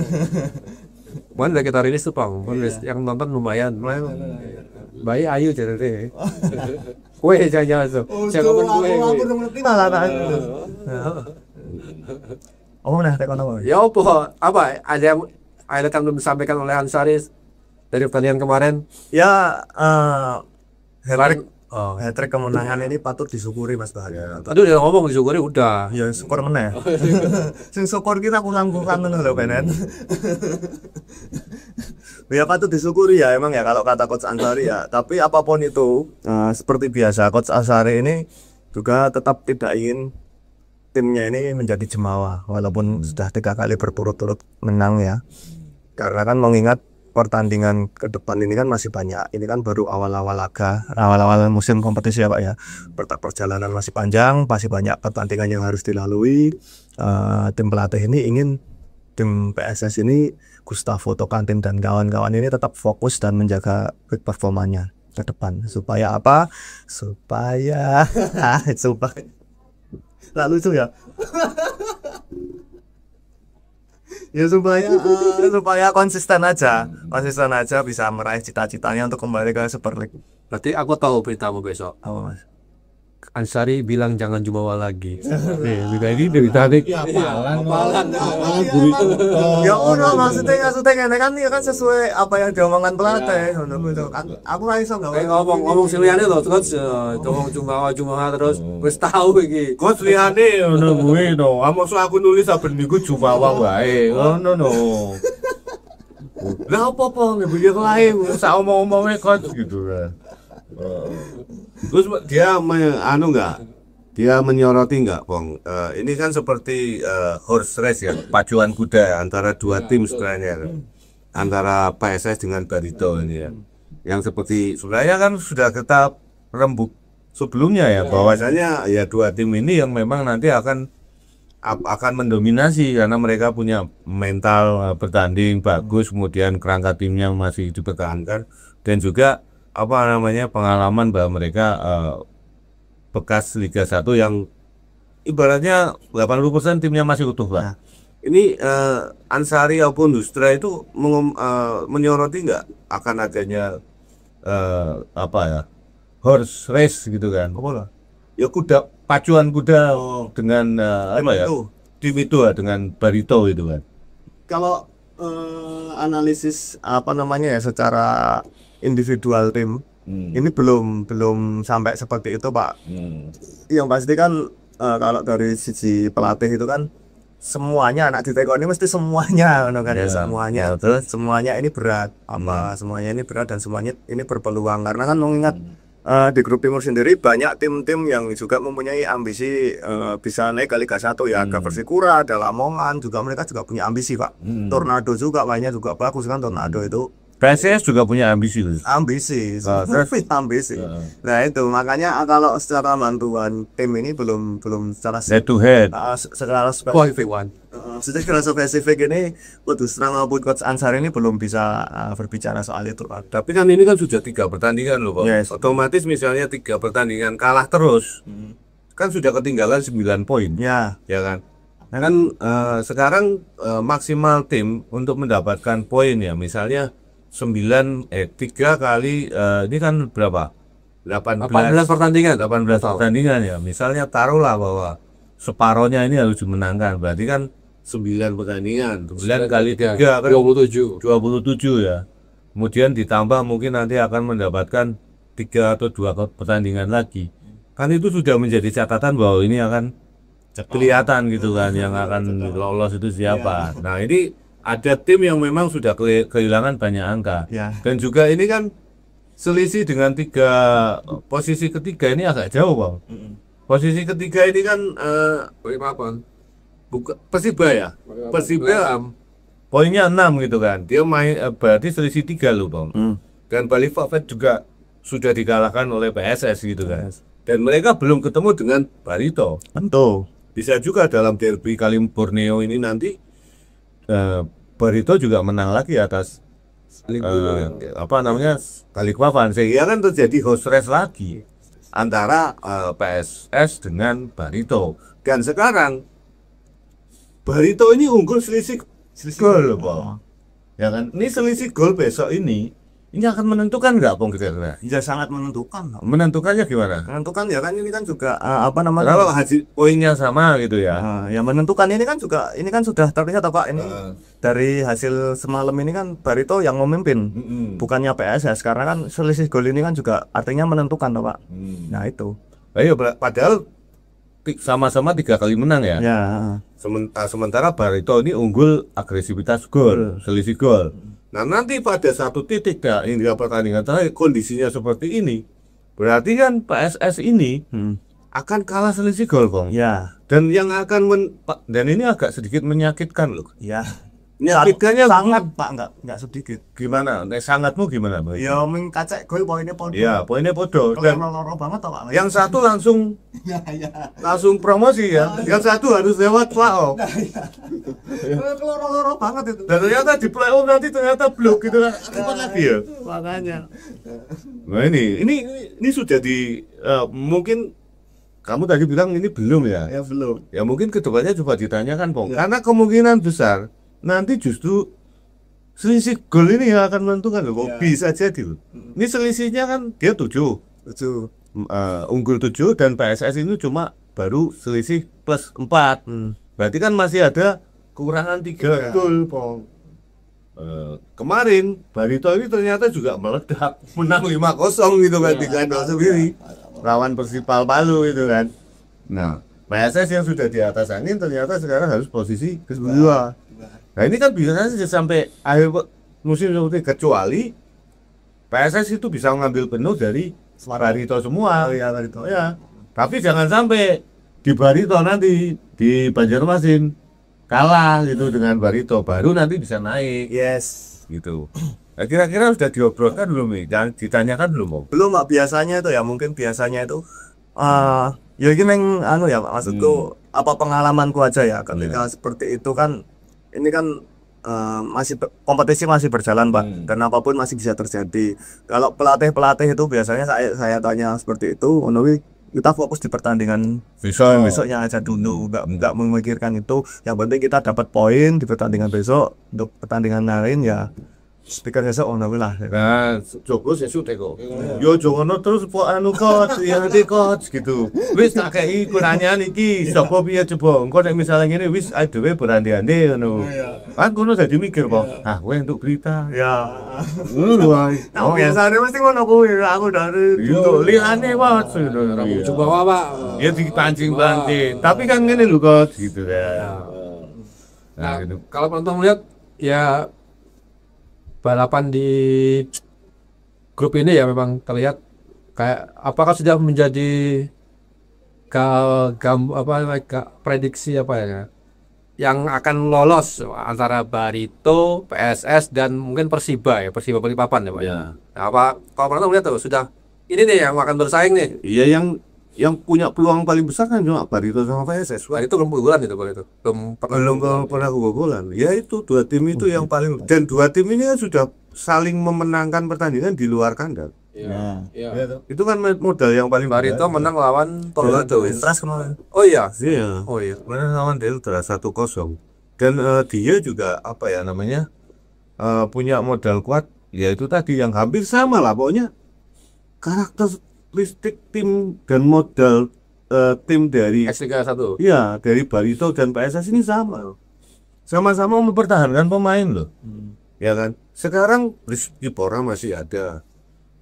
Mana kita rilis tuh, Bang. Yang nonton lumayan. Bayi ayu jadi deh. Kue jangan tuh. Saya ngomong kue. Aku udah ngerti malah tak. Oh nah, tekan apa? Ya apa? Ada yang belum disampaikan oleh Ansari dari pertandingan kemarin? Ya, Kemarin, hat-trick kemenangan ini patut disyukuri Mas Bahar. aduh dia ngomong disyukuri udah. Ya skor meneh. Sing skor kita kurang-kurang ngono lho Benet. Ya patut disyukuri ya emang ya kalau kata Coach Ansari ya. Tapi apapun itu seperti biasa Coach Ansari ini juga tetap tidak ingin timnya ini menjadi jemawa walaupun sudah 3 kali berturut-turut menang ya. Karena kan mengingat pertandingan ke depan ini kan masih banyak. Ini kan baru awal-awal laga, awal-awal musim kompetisi ya Pak ya. Perjalanan masih panjang, masih banyak pertandingan yang harus dilalui. Tim pelatih ini ingin tim PSS ini Gustavo Tokantin dan kawan-kawan ini tetap fokus dan menjaga peak performanya ke depan. Supaya apa? Supaya lalu itu ya. Ya supaya konsisten aja bisa meraih cita-citanya untuk kembali ke Super League. Berarti aku tahu beritamu besok. Apa Mas? Ansari bilang jangan jumawa lagi. Nih, ini dari tadi Apalan. Ya udah maksudnya ini kan ya kan sesuai apa yang diomongkan pelatih. Aku nggak iso nggak. Ngomong siliyane lho terus ngomong jumawa terus wis tahu iki. Coach liyane ngono kuwi to. Maksud aku nulis saben niku jumawa wae. Ngono no. Lah apa-apa ngebuye lae sak omong-omonge coach gitu kan. Terus dia dia menyoroti nggak, Bang? Ini kan seperti horse race ya, pacuan kuda antara dua tim sebenarnya, antara PSS dengan Barito ini ya. Yang seperti sebenarnya kan sudah kita rembuk sebelumnya ya, bahwasanya ya dua tim ini yang memang nanti akan mendominasi karena mereka punya mental bertanding bagus, kemudian kerangka timnya masih dipertahankan dan juga pengalaman bahwa mereka bekas Liga 1 yang ibaratnya 80% timnya masih utuh Pak. Ini Ansari maupun Dustra itu menyoroti nggak akan adanya horse race gitu kan? Ya pacuan kuda dengan tim itu dengan Barito itu kan? Kalau analisis secara individual tim ini belum sampai seperti itu Pak. Yang pasti kan kalau dari sisi pelatih itu kan semuanya anak di Teko ini mesti semuanya kan ya semuanya terus semuanya ini berat semuanya ini berat dan semuanya ini berpeluang karena kan mengingat di grup timur sendiri banyak tim-tim yang juga mempunyai ambisi bisa naik ke Liga 1 ya. Ada Persikura, ada Lamongan juga mereka juga punya ambisi Pak. Tornado juga mainnya juga bagus kan Tornado itu. PSS juga punya ambisi. Ambisi. Nah itu makanya kalau secara bantuan tim ini belum secara head to head. Secara spesifik secara spesifik ini Dustra maupun Coach Ansari ini belum bisa berbicara soal itu Pak. Tapi kan ini kan sudah 3 pertandingan loh Pak. Yes. Otomatis misalnya 3 pertandingan kalah terus, kan sudah ketinggalan 9 poin. Ya kan. Nah kan sekarang maksimal tim untuk mendapatkan poin ya misalnya 3 kali ini kan berapa? 18 pertandingan ya. Misalnya taruhlah bahwa separohnya ini harus dimenangkan. Berarti kan 9 pertandingan. 9 kali 3 kan 27 ya. Kemudian ditambah mungkin nanti akan mendapatkan 3 atau 2 pertandingan lagi. Kan itu sudah menjadi catatan bahwa ini akan kelihatan gitu kan yang akan lolos itu siapa. Nah, ini ada tim yang memang sudah kehilangan banyak angka dan juga ini kan selisih dengan posisi ketiga ini agak jauh Bang. Posisi ketiga ini kan Persiba ya. Persiba poinnya 6 gitu kan. Dia main berarti selisih 3 loh Bang. Dan Bali Forfait juga sudah dikalahkan oleh PSS gitu kan. dan mereka belum ketemu dengan Barito. Tentu. Bisa juga dalam derby kali Borneo ini nanti Barito juga menang lagi atas apa namanya Balikpapan, sehingga kan terjadi host race lagi antara PSS dengan Barito. Dan sekarang Barito ini unggul selisih gol, Bang. Ya kan? Ini selisih gol besok ini akan menentukan nggak, Bang, kira-kira? Ya sangat menentukan. Menentukannya gimana? Menentukan ya kan ini kan juga apa namanya? Kalau hasil poinnya sama gitu ya. Yang menentukan ini kan juga ini kan sudah terlihat Pak ini dari hasil semalam ini kan Barito yang memimpin, bukannya PSS karena kan selisih gol ini kan juga artinya menentukan Pak. Nah itu. Ayo, padahal sama-sama 3 kali menang ya. Ya. Sementara Barito ini unggul agresivitas gol, selisih gol. Nah, nanti pada satu titik hingga pertandingan terakhir kondisinya seperti ini, berarti kan PSS ini akan kalah selisih gol, Bang. Ya. Dan yang akan dan ini agak sedikit menyakitkan loh. Ya. Menyakitkannya sangat Pak, enggak sedikit. Gimana? Sangatmu gimana, Bang? Ya mengkacak gol poinnya podo. Ya, poinnya podo. Dan loro banget Pak. yang satu langsung langsung promosi ya. Yang satu harus lewat playoff. Loro banget itu. Dan ternyata di playoff nanti ternyata blok gitu kan. Apa lagi ya? Makanya. Nah ini sudah mungkin kamu tadi bilang ini belum ya? Ya belum. Ya mungkin kedepannya coba ditanyakan, Pong. Karena kemungkinan besar nanti justru selisih gol ini yang akan menentukan loh. Bisa jadi loh. Ini selisihnya kan dia 7. Unggul 7 dan PSS ini cuma baru selisih plus 4. Berarti kan masih ada kekurangan 3 gol, Pong. Kemarin Barito ini ternyata juga meledak, menang 5-0 gitu kan di kandang sendiri lawan Persipal Palu itu kan. Nah, PSS yang sudah di atas angin ternyata sekarang harus posisi kedua. Nah ini kan bisa saja sampai akhir musim seperti, kecuali PSS itu bisa mengambil penuh dari Barito semua. Barito. Ya. Tapi jangan sampai di Barito nanti di Banjarmasin kalah gitu dengan Barito, baru nanti bisa naik. Yes. Gitu. Nah, kira-kira sudah diobrolkan belum nih? Jangan ditanyakan belum, Om? Belum Pak, biasanya itu ya mungkin biasanya itu ya ini memang ya maksudku apa pengalamanku aja ya ketika seperti itu kan ini kan masih kompetisi masih berjalan Pak, dan apapun masih bisa terjadi. Kalau pelatih itu biasanya saya tanya seperti itu, kita fokus di pertandingan besoknya aja dulu, nggak memikirkan itu. Yang penting kita dapat poin di pertandingan besok. Untuk pertandingan lain ya speaker besok lah. Nah, Joko sesuk teko. Yo Jokono terus po anu coach, ya nanti coach gitu. Wis tak kei pertanyaan iki, sapa piye coba. Engko nek misalnya ngene wis dhewe berandai-andai ngono. Kan kono dadi mikir po. Ah, kowe untuk berita. Ya. Ngono lho ae. Oh, biasanya mesti ngono kuwi, aku dari Yo liane coach. Coba Pak. Ya dipancing-pancing. Tapi kan ngene lho coach gitu ya. Nah, kalau penonton melihat ya balapan di grup ini ya memang terlihat kayak apakah sudah menjadi prediksi apa ya yang akan lolos antara Barito, PSS dan mungkin Persiba Balikpapan ya Pak. Ya. Nah, apa kalau pernah melihat tuh sudah ini nih yang akan bersaing nih. Iya, yang punya peluang paling besar kan cuma Barito sama PSS. Itu belum kebobolan itu Pak itu. Belum pernah kebobolan. Ya itu dua tim itu yang paling, dan dua tim ini kan sudah saling memenangkan pertandingan di luar kandang. Iya. Itu kan modal yang paling Barito besar. menang lawan Tornado. Stras kemarin. Oh iya. Iya. Oh iya. Kemarin lawan Delta 1-0. Dan dia juga apa ya namanya? Punya modal kuat, yaitu tadi yang hampir sama lah pokoknya. Karakteristik tim dan modal tim dari X31. iya, dari Barito dan PSS ini sama loh. Sama-sama mempertahankan pemain loh. Ya kan? Sekarang Rizky Pora masih ada.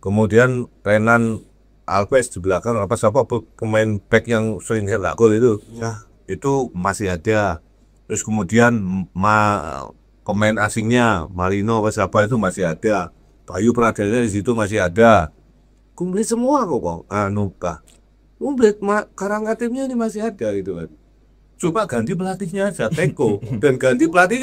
Kemudian Renan Alves di belakang siapa pemain back yang sering cetak gol itu. Ya, itu masih ada. Terus kemudian pemain asingnya Marino siapa itu masih ada. Bayu Pradana di situ masih ada. Komplit semua kok, Bang. Komplit kerangka timnya ini masih ada gitu kan. Coba ganti pelatihnya aja Teko dan ganti pelatih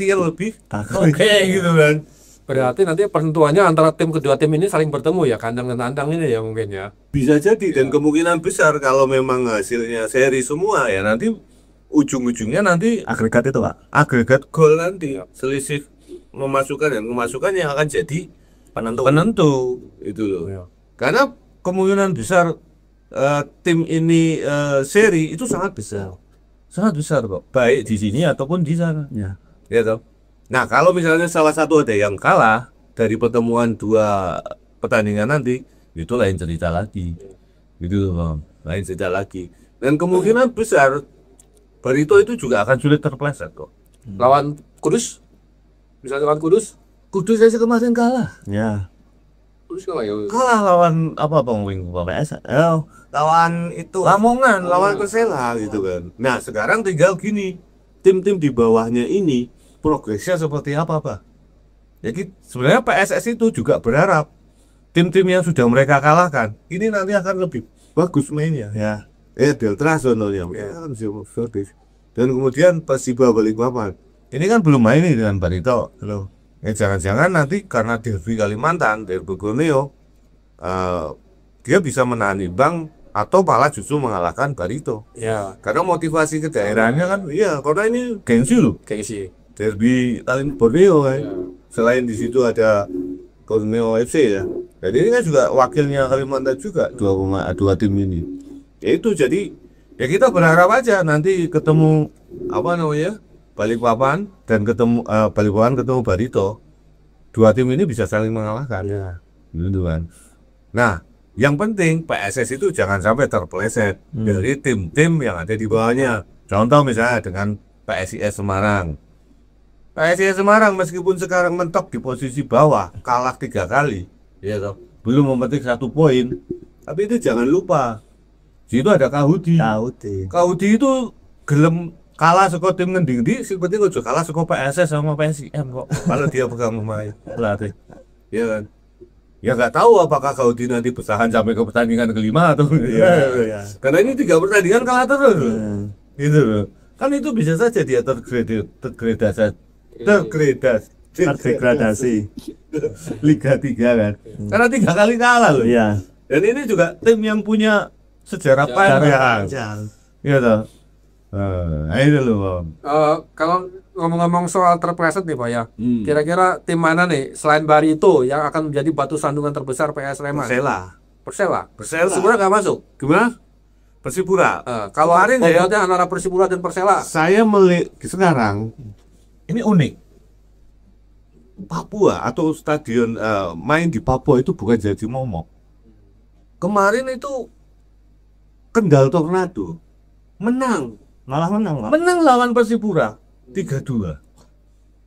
yang lebih oke gitu kan. Berarti nanti penentuannya antara kedua tim ini saling bertemu ya, kandang dan tandang ini ya mungkin ya. Bisa jadi dan kemungkinan besar kalau memang hasilnya seri semua ya nanti ujung-ujungnya nanti Agregat itu Pak. agregat gol nanti selisih memasukkan dan kemasukan yang akan jadi penentu itu loh. Iya. Karena kemungkinan besar tim ini seri itu sangat besar kok, baik di sini ataupun di sana. Ya. Ya toh. Nah, kalau misalnya salah satu ada yang kalah dari pertemuan dua pertandingan nanti, itu lain cerita lagi. Gitu loh, lain cerita lagi. Dan kemungkinan besar Barito itu juga akan sulit terpleset kok. Lawan Kudus, misalnya lawan Kudus, Kudus aja kemarin kalah. Ya. Kudus kalah ya. Kalah lawan apa Wing PS. Oh, lawan itu Lamongan, lawan Persela gitu kan. Nah, sekarang tinggal gini, tim-tim di bawahnya ini progresnya seperti apa, Pak? Jadi sebenarnya PSS itu juga berharap tim-tim yang sudah mereka kalahkan ini nanti akan lebih bagus mainnya. ya. Delta sononya, dan kemudian Persiba Balikpapan. Ini kan belum main nih dengan Barito. Halo. Jangan-jangan nanti karena derby Kalimantan, derby Borneo, dia bisa menahan imbang atau malah justru mengalahkan Barito. Ya, Karena motivasi ke daerahnya kan, iya, karena ini gengsi loh. gengsi. Derby Kalimantan Borneo kan. Ya. Selain di situ ada Borneo FC ya. Jadi ini kan juga wakilnya Kalimantan juga dua tim ini. Ya itu jadi ya kita berharap aja nanti ketemu apa namanya Balikpapan dan ketemu Balikpapan ketemu Barito. Dua tim ini bisa saling mengalahkan. Ya. Gitu kan. Nah, yang penting PSS itu jangan sampai terpeleset dari tim-tim yang ada di bawahnya. Contoh misalnya dengan PSIS Semarang. PSIS Semarang meskipun sekarang mentok di posisi bawah, kalah 3 kali, ya toh, belum memetik 1 poin. Tapi itu jangan lupa, di situ ada Kahudi. Kahudi itu gelem kalah saka tim ngending di, sing penting ojo kalah saka PSS sama PSIM kok. Kalau dia pegang pemain pelatih, ya kan. Ya nggak tahu apakah Kahudi nanti bertahan sampai ke pertandingan kelima atau Iya. karena ini 3 pertandingan kalah terus. Gitu loh. Kan itu bisa saja dia terdegradasi Liga 3 kan. Karena 3 kali kalah loh. Iya. Dan ini juga tim yang punya sejarah panjang. Iya toh. Itu loh, Bang. Kalau ngomong-ngomong soal terpleset nih Pak ya, Hmm. kira-kira tim mana nih selain Barito yang akan menjadi batu sandungan terbesar PS Sleman? Persela. Persela. Persipura nggak masuk. Gimana? Persipura. Kalau Kemarin saya- komplotnya antara Persipura dan Persela. Saya melihat sekarang ini unik. Papua atau stadion main di Papua itu bukan jadi momok. Kemarin itu Kendal Tornado menang lawan Persipura 3-2.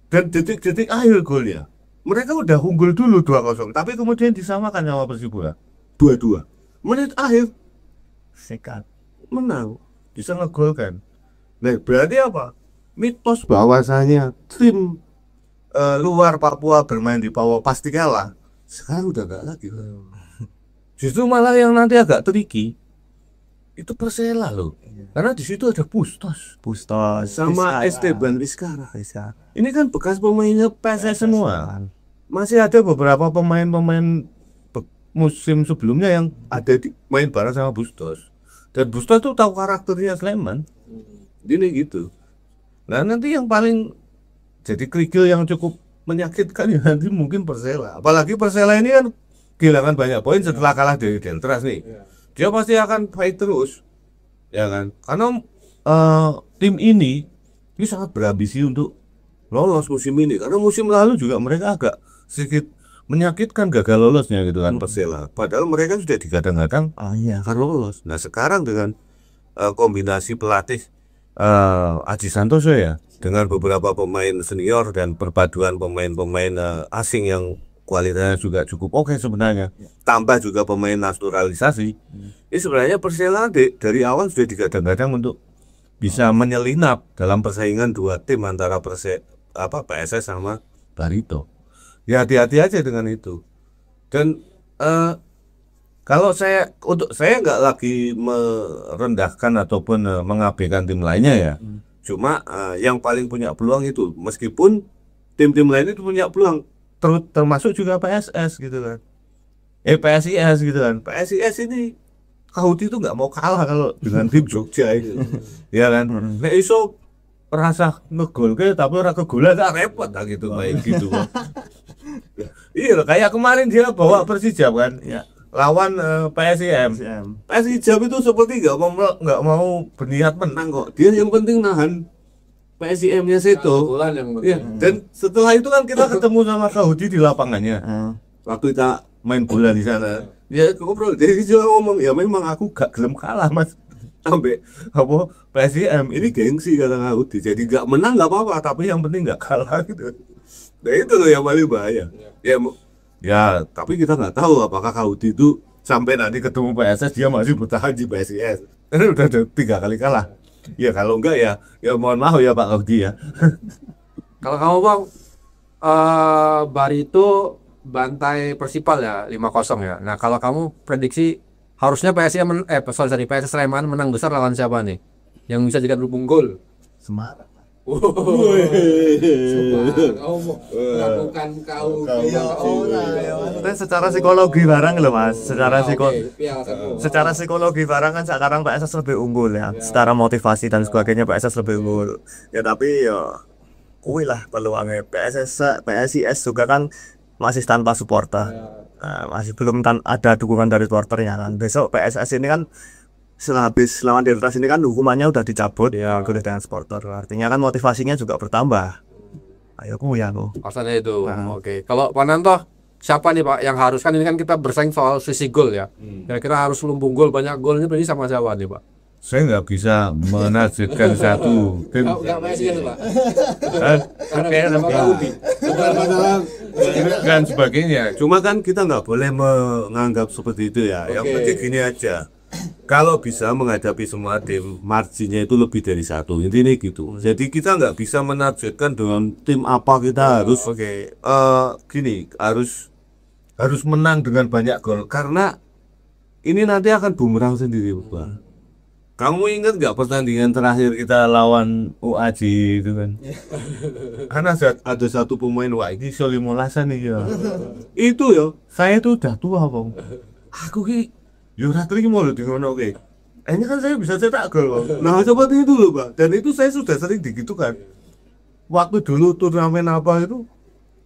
Dan detik-detik akhir golnya mereka udah unggul dulu 2-0, tapi kemudian disamakan sama Persipura 2-2. Menit akhir Sekat. menang, bisa ngegolkan. Nah, berarti apa? Mitos bahwasanya tim luar Papua bermain di Papua pasti kalah. Sekarang udah enggak lagi. Justru malah yang nanti agak tricky itu Persela loh. Karena di situ ada Bustos sama Esteban Vizcara. Ini kan bekas pemainnya PSS semua. Masih ada beberapa pemain-pemain musim sebelumnya yang ada di main bareng sama Bustos. Dan Bustos tuh tahu karakternya Sleman. Ini gitu. Nah, nanti yang paling jadi kerikil yang cukup menyakitkan ya nanti mungkin Persela. Apalagi Persela ini kan kehilangan banyak poin setelah kalah dari Deltras nih. Dia pasti akan fight terus. Ya kan? Karena tim ini sangat berambisi untuk lolos musim ini. Karena musim lalu juga mereka agak sedikit menyakitkan gagal lolosnya gitu kan Persela. Padahal mereka sudah digadang-gadang akan lolos. Nah, sekarang dengan kombinasi pelatih Aji Santoso ya dengan beberapa pemain senior dan perpaduan pemain-pemain asing yang kualitasnya juga cukup oke sebenarnya, tambah juga pemain naturalisasi. Ini sebenarnya Persela dari awal sudah digadang-gadang untuk bisa menyelinap dalam persaingan dua tim antara PSS sama Barito. Ya hati-hati aja dengan itu. Dan kalau saya nggak lagi merendahkan ataupun mengabaikan tim lainnya ya. Cuma yang paling punya peluang itu, meskipun tim-tim lain itu punya peluang, termasuk juga PSS gitu kan. PSIS gitu kan. PSIS ini Kahudi itu nggak mau kalah kalau dengan tim Jogja itu. Ya kan. Nek iso rasa ngegolke tapi ora kegolan tak repot tak gitu kayak gitu. Iya, kayak kemarin dia bawa Persijap kan. Ya. Lawan PSIM. PSIM itu seperti nggak mau berniat menang kok. Dia yang penting nahan PSIM-nya situ. Ya. Dan setelah itu kan kita ketemu sama Kahudi di lapangannya. Waktu kita main bola di sana. Ya ngobrol. Jadi dia ngomong, ya memang aku gak gelem kalah mas. Sampai apa PSIM ini gengsi kata Kahudi. Jadi gak menang gak apa-apa, tapi yang penting gak kalah gitu. Nah itu loh yang paling bahaya. Ya, tapi kita nggak tahu apakah Kahudi itu sampai nanti ketemu PSS dia masih bertahan di PSIS. Ini udah 3 kali kalah. Ya kalau enggak ya mohon maaf ya Pak Kahudi ya. Kalau kamu Bang, Barito bantai Persipal ya 5-0 ya. Nah kalau kamu prediksi harusnya PSS Sleman menang besar lawan siapa nih? Yang bisa jadikan lubung gol? Semarang. Melakukan kau Secara psikologi barang loh mas, secara psikologi barang kan sekarang PSS lebih unggul ya, secara motivasi dan sebagainya PSS lebih unggul. Ya tapi ya, kuy lah peluangnya PSIS juga kan masih tanpa supporter, masih belum ada dukungan dari supporternya kan. Besok PSS ini kan setelah habis lawan Deltas ini kan hukumannya udah dicabut ya oleh dengan supporter, artinya kan motivasinya juga bertambah. Ayo aku alasannya itu. Oke. Kalau Pak Nanto, siapa nih Pak yang harus, kan ini kan kita bersaing soal sisi gol ya. Kira-kira harus lumbung gol, banyak gol, ini berarti sama siapa nih Pak? Saya nggak bisa menargetkan satu tim. Nggak PSIS Pak. Dan sebagainya. Cuma kan kita nggak boleh menganggap seperti itu ya. Yang penting gini aja. Kalau bisa menghadapi semua tim, marginnya itu lebih dari 1. Intinya gitu. Jadi kita nggak bisa menargetkan dengan tim apa kita harus gini, harus menang dengan banyak gol karena ini nanti akan bumerang sendiri, Pak. Kamu ingat nggak pertandingan terakhir kita lawan UAJ itu kan? Karena ada satu pemain ini Solimolasan nih ya. Itu ya, saya itu udah tua, Bang. Aku yo ora trimo lho ngono oke. Ini kan saya bisa cetak gol. Nah, seperti itu loh, Pak. Dan itu saya sudah sering digitukan. Waktu dulu turnamen apa itu,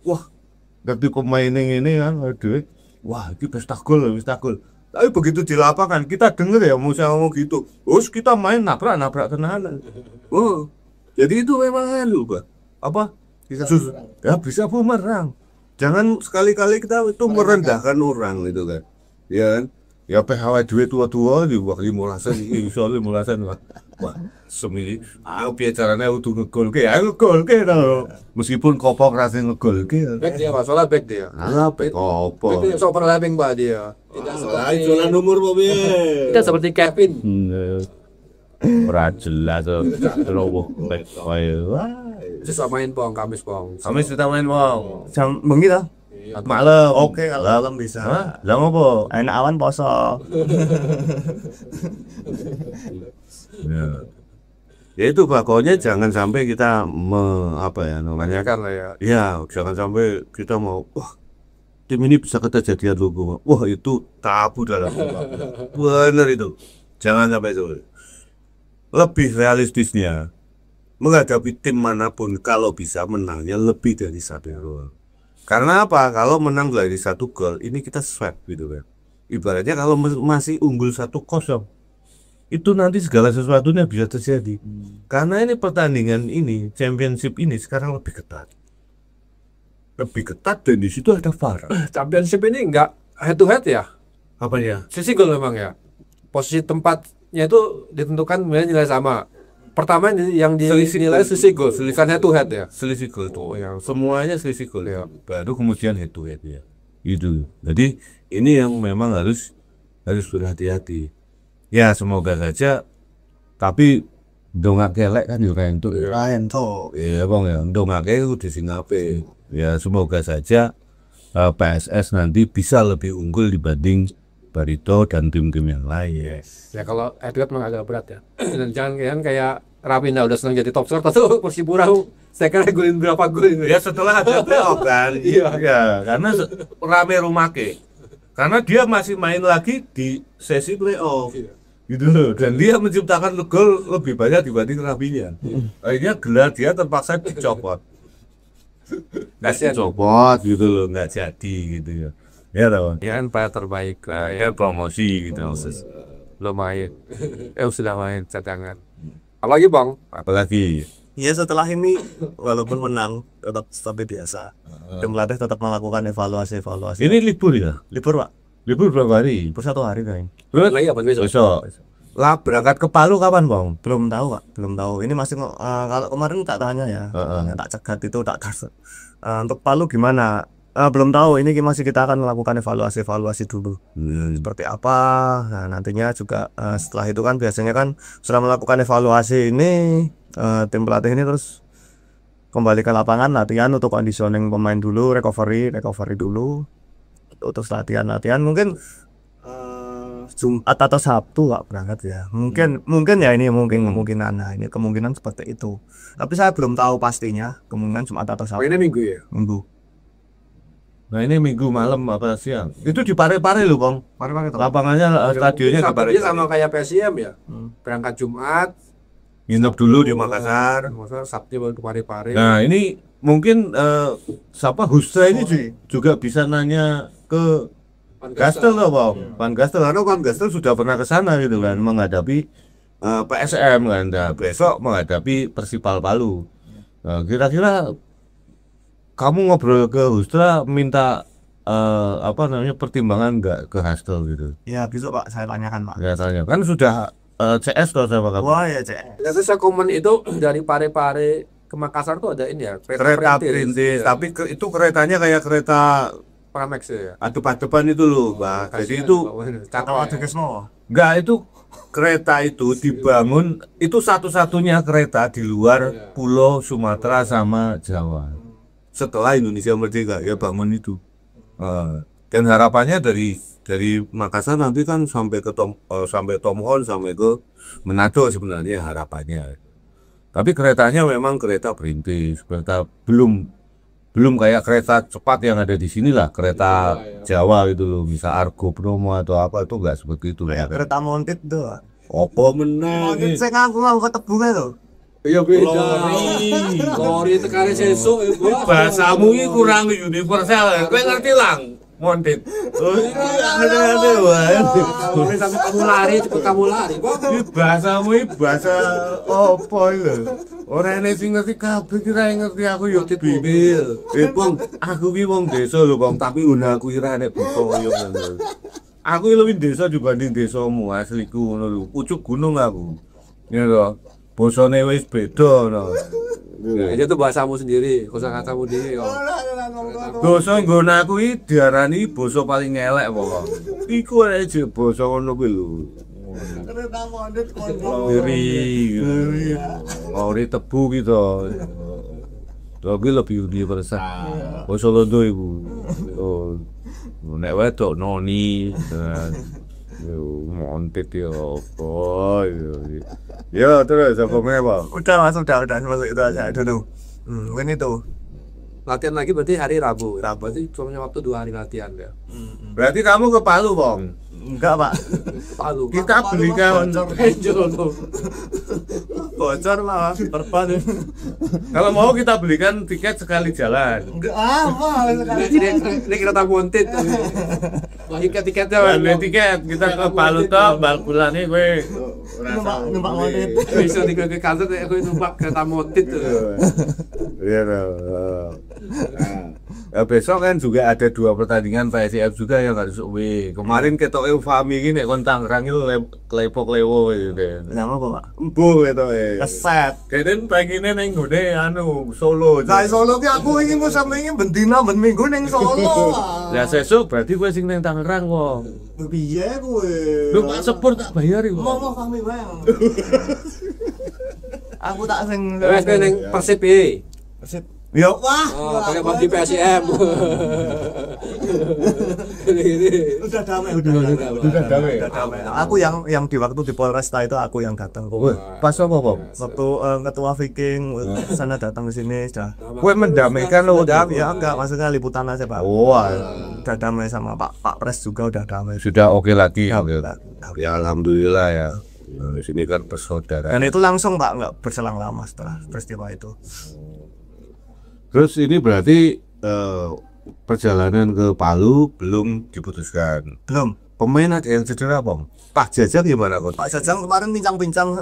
wah, ganti pemain ini kan, aduh. Wah, ini pesta gol. Tapi begitu di lapangan kita denger ya Musa ngomong gitu. Terus kita main nabrak tenanan. Oh. Jadi itu memang lu, Pak. Apa? Bisa bumerang. Jangan sekali-kali kita itu merendahkan orang gitu kan. Ya kan? Ya PHW duit tua-tua di waktu 15-an ini soal 15-an wah semili bicaranya untuk ngegol ke tau meskipun kopok rasanya ngegol ke back dia Pak, soalnya back dia back kopok back dia so overlapping Pak dia tidak seperti nomor mobil tidak seperti Kevin ora jelas teroboh back itu main Bang, Kamis kita main Bang jam bengi lah. Malam, oke kalau malam bisa. Lah ngopo? Enak awan poso. Ya itu pokoknya jangan sampai kita namanya kan lah ya. Ya, jangan sampai kita mau tim ini bisa kejadian logo. Wah, itu tabu dalam bener itu. Jangan sampai itu. Lebih realistisnya menghadapi tim manapun kalau bisa menangnya lebih dari 1 gol. Karena apa? Kalau menang dari 1 gol, ini kita sweat gitu kan. Ibaratnya kalau masih unggul 1-0, itu nanti segala sesuatunya bisa terjadi. Karena ini pertandingan ini, championship ini sekarang lebih ketat. Dan di situ ada VAR. Championship ini enggak head to head ya? Apa ya? Sisi gol memang ya. Posisi tempatnya itu ditentukan nilai sama. Pertama yang dinilai selisih gol, bukan head to head ya. Selisih gol tuh, yang semuanya selisih gol ya. Baru kemudian head to head ya. Itu. Jadi ini yang memang harus berhati-hati. Ya semoga saja. Tapi dongak kelek kan juga itu. Ya bang ya, dongak kelek di Singapura. Ya semoga saja PSS nanti bisa lebih unggul dibanding Barito dan tim-tim yang lain. Ya kalau Edward memang agak berat ya. Dan jangan kayak Rapinda udah senang jadi top scorer, tuh Persipura Saya kira golin berapa gol ini? Ya setelah ada playoff kan. Iya. Ya, karena rame rumake. Karena dia masih main lagi di sesi playoff. Iya. Gitu loh. Dan dia menciptakan gol lebih banyak dibanding Rafinha. Akhirnya gelar dia terpaksa dicopot. Nggak Kasihan. dicopot gitu loh, nggak jadi gitu ya. Ya tau. Ya kan player terbaik lah ya. Ya promosi gitu. Lo main. Sudah main cadangan. Apalagi Bang? Apalagi Ya setelah ini walaupun menang tetap seperti biasa. Tim pelatih tetap melakukan evaluasi. ini libur ya? Libur Pak, Libur berapa hari? libur 1 hari kayaknya. Lagi apa besok? Besok. Lah berangkat ke Palu kapan, Bang? Belum tahu Pak, belum tahu. Ini masih kalau kemarin tak tanya ya, tak cegat itu tak tes. Untuk Palu gimana? Belum tahu. Ini masih kita akan melakukan evaluasi dulu. Seperti apa? Nah, nantinya juga setelah itu kan biasanya kan setelah melakukan evaluasi ini tim pelatih ini terus kembali ke lapangan latihan untuk conditioning pemain dulu, recovery dulu. Terus latihan mungkin Jumat atau Sabtu Pak berangkat ya. Mungkin ya ini kemungkinan. Nah, ini kemungkinan seperti itu. Tapi saya belum tahu pastinya, kemungkinan Jumat atau Sabtu. Ini minggu ya? Minggu. Nah ini minggu malam apa siang? Itu di Pare-Pare loh, Bang. Pare-Pare toh? Lapangannya stadionnya di Sabtunya Pare-Pare. sama kayak PSIM ya. Berangkat Jumat, Nginep dulu di Makassar. Sabtu baru ke Pare-Pare. Nah ini mungkin siapa Hustra ini juga bisa nanya ke Gastel loh, Bang. Van Gastel, karena Van Gastel sudah pernah ke sana gitu kan, menghadapi PSM kan. Nah, besok menghadapi Persipal Palu. Nah, kira-kira kamu ngobrol ke Hustra minta pertimbangan nggak ke Gastel gitu? Ya besok Pak saya tanyakan Pak. Ya tanya kan sudah CS atau sama kamu? Wah ya Cek. Ternyata saya komen itu dari Pare-Pare ke Makassar tuh ada ini ya, Kereta perintis, tapi itu keretanya kayak kereta Pramex ya. adep-adepan itu loh, Pak. Jadi itu Kalau ada Kesmo. enggak, itu kereta itu dibangun, itu satu-satunya kereta di luar Pulau Sumatera sama Jawa. Setelah Indonesia merdeka ya bangun itu. Dan harapannya dari Makassar nanti kan sampai ke Tomhon sampai ke Manado sebenarnya harapannya. Tapi keretanya memang kereta perintis, kereta belum kayak kereta cepat yang ada di sini lah, kereta Jawa gitu loh, misal Argo Bromo atau apa, itu enggak seperti itu. Kayak kereta montit tuh. Opo meneh. Montit saya ngaku ketebungnya tuh. Iya beda. Lori. Lori tekane sesuk iku. Bahasamu ini kurang universal. Kowe ngerti lang? Montit. Oh, ada wae. Lori sampai kamu lari, cepet kamu lari. Ini bahasamu ini bahasa opo iki lho. Ora enek sing ngerti kabeh, kira ngerti aku yo bibil. Bang, aku ki wong desa lho, Bang, tapi ngono aku ora enek buka yo ngono. Aku luwih desa dibanding desamu asliku ngono lho. Pucuk gunung aku. Ya lho. Bosone wis beda no. Itu tuh bahasamu sendiri, kosakatamu sendiri. Basa nggon aku iki diarani basa paling elek pokok. Iku aja basa ngono kuwi lho. Kereta montit Ngeri. Ori tebu gitu. Tapi lebih universal. Basa Londo iku. Oh. Nek wedok noni. Yo montit yo apa yo terus apa Pak? Udah Mas, udah masuk itu aja dulu. Ini tuh. Latihan lagi berarti hari Rabu. Berarti cuma waktu 2 hari latihan ya. Berarti kamu ke Palu, Bang? Enggak Pak. Palu. Kita belikan Bocor malah perpan. kalau mau kita belikan tiket sekali jalan. Enggak apa sekali. Ini kereta montit. Tiket-tiketnya Beli tiket kita ke Palu toh, bal bulan ini gue numpak montit. bisa di kantor aku numpak kereta montit tuh. Iya. Ya, besok kan juga ada 2 pertandingan PSIF juga yang harus away. Kemarin ketok Fami iki nek kon Tangerang itu klepo-klewo gitu. Nama apa Pak? Embuh ketok Keset. Kene pengine ning gone Solo. Nah Solo ki aku ingin mau sampe ingin bendina ben minggu ning Solo. Ya sesuk berarti kowe sing ning Tangerang kok. Piye kowe? Lu Pak sepur tak bayar iku. Mau kami bae. Aku tak sing Wes ning Persib iki. Yo wah. Oh, pakai baju PSIM. Udah damai, udah damai. Aku yang di waktu di Polresta itu aku yang datang. Pas apa, Bang? Waktu ketua Viking sana datang ke sini sudah. Kowe mendamaikan lo Ya enggak, maksudnya liputan aja Pak. Oh, Udah damai sama Pak Pres juga udah damai. sudah oke lagi. Ya alhamdulillah ya. Nah, di sini kan bersaudara. Dan itu langsung Pak, nggak berselang lama setelah peristiwa itu. Terus ini berarti perjalanan ke Palu belum diputuskan. Belum. Pemain ada yang cedera, Bang? Pak Jajang gimana, Coach? Pak Jajang kemarin bincang-bincang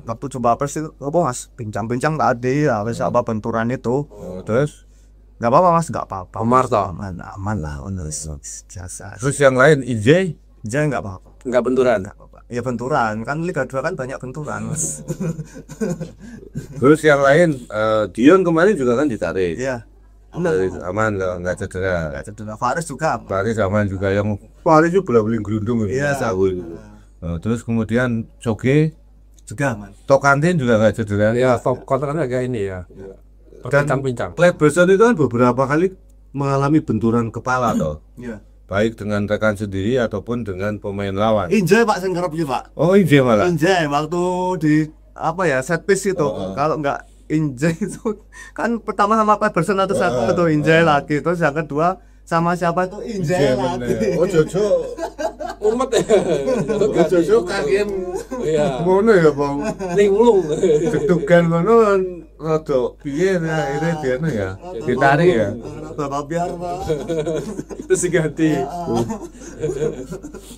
waktu coba pers itu apa Mas? Bincang-bincang tadi ya wis apa benturan itu. Terus Nggak apa-apa Mas, nggak apa-apa. Amar toh. Aman lah, biasa. terus yang lain IJ Jangan nggak apa-apa. Enggak benturan. Nggak apa-apa. Ya benturan, kan Liga 2 kan banyak benturan Mas. terus yang lain Dion kemarin juga kan ditarik. Iya. Aman nggak cedera. Nggak cedera. Faris juga. Paris aman juga yang Paris itu bola-bola gerundung. Iya, tahu. Terus kemudian Coge Juga aman. Tokantin juga nggak cedera. Ya, top kontrakan agak ini ya. Pincang-pincang. Kleberson itu kan beberapa kali mengalami benturan kepala toh. Iya. Baik dengan rekan sendiri ataupun dengan pemain lawan. Injay Pak sing kerep iki Pak. Oh IJ malah. Injay waktu di apa ya set piece itu. Kalau nggak Injay itu kan pertama sama Kleberson atau satu itu Injay lagi, terus yang kedua sama siapa itu Injay lagi. Oh Jojo. Umet ya. Jojo kaget. Iya. Ngono ya, Bang. Linglung. Deg-degan ngono rada piye akhirnya dene ya. Ditarik ya. Bapak biar Pak. Terus diganti.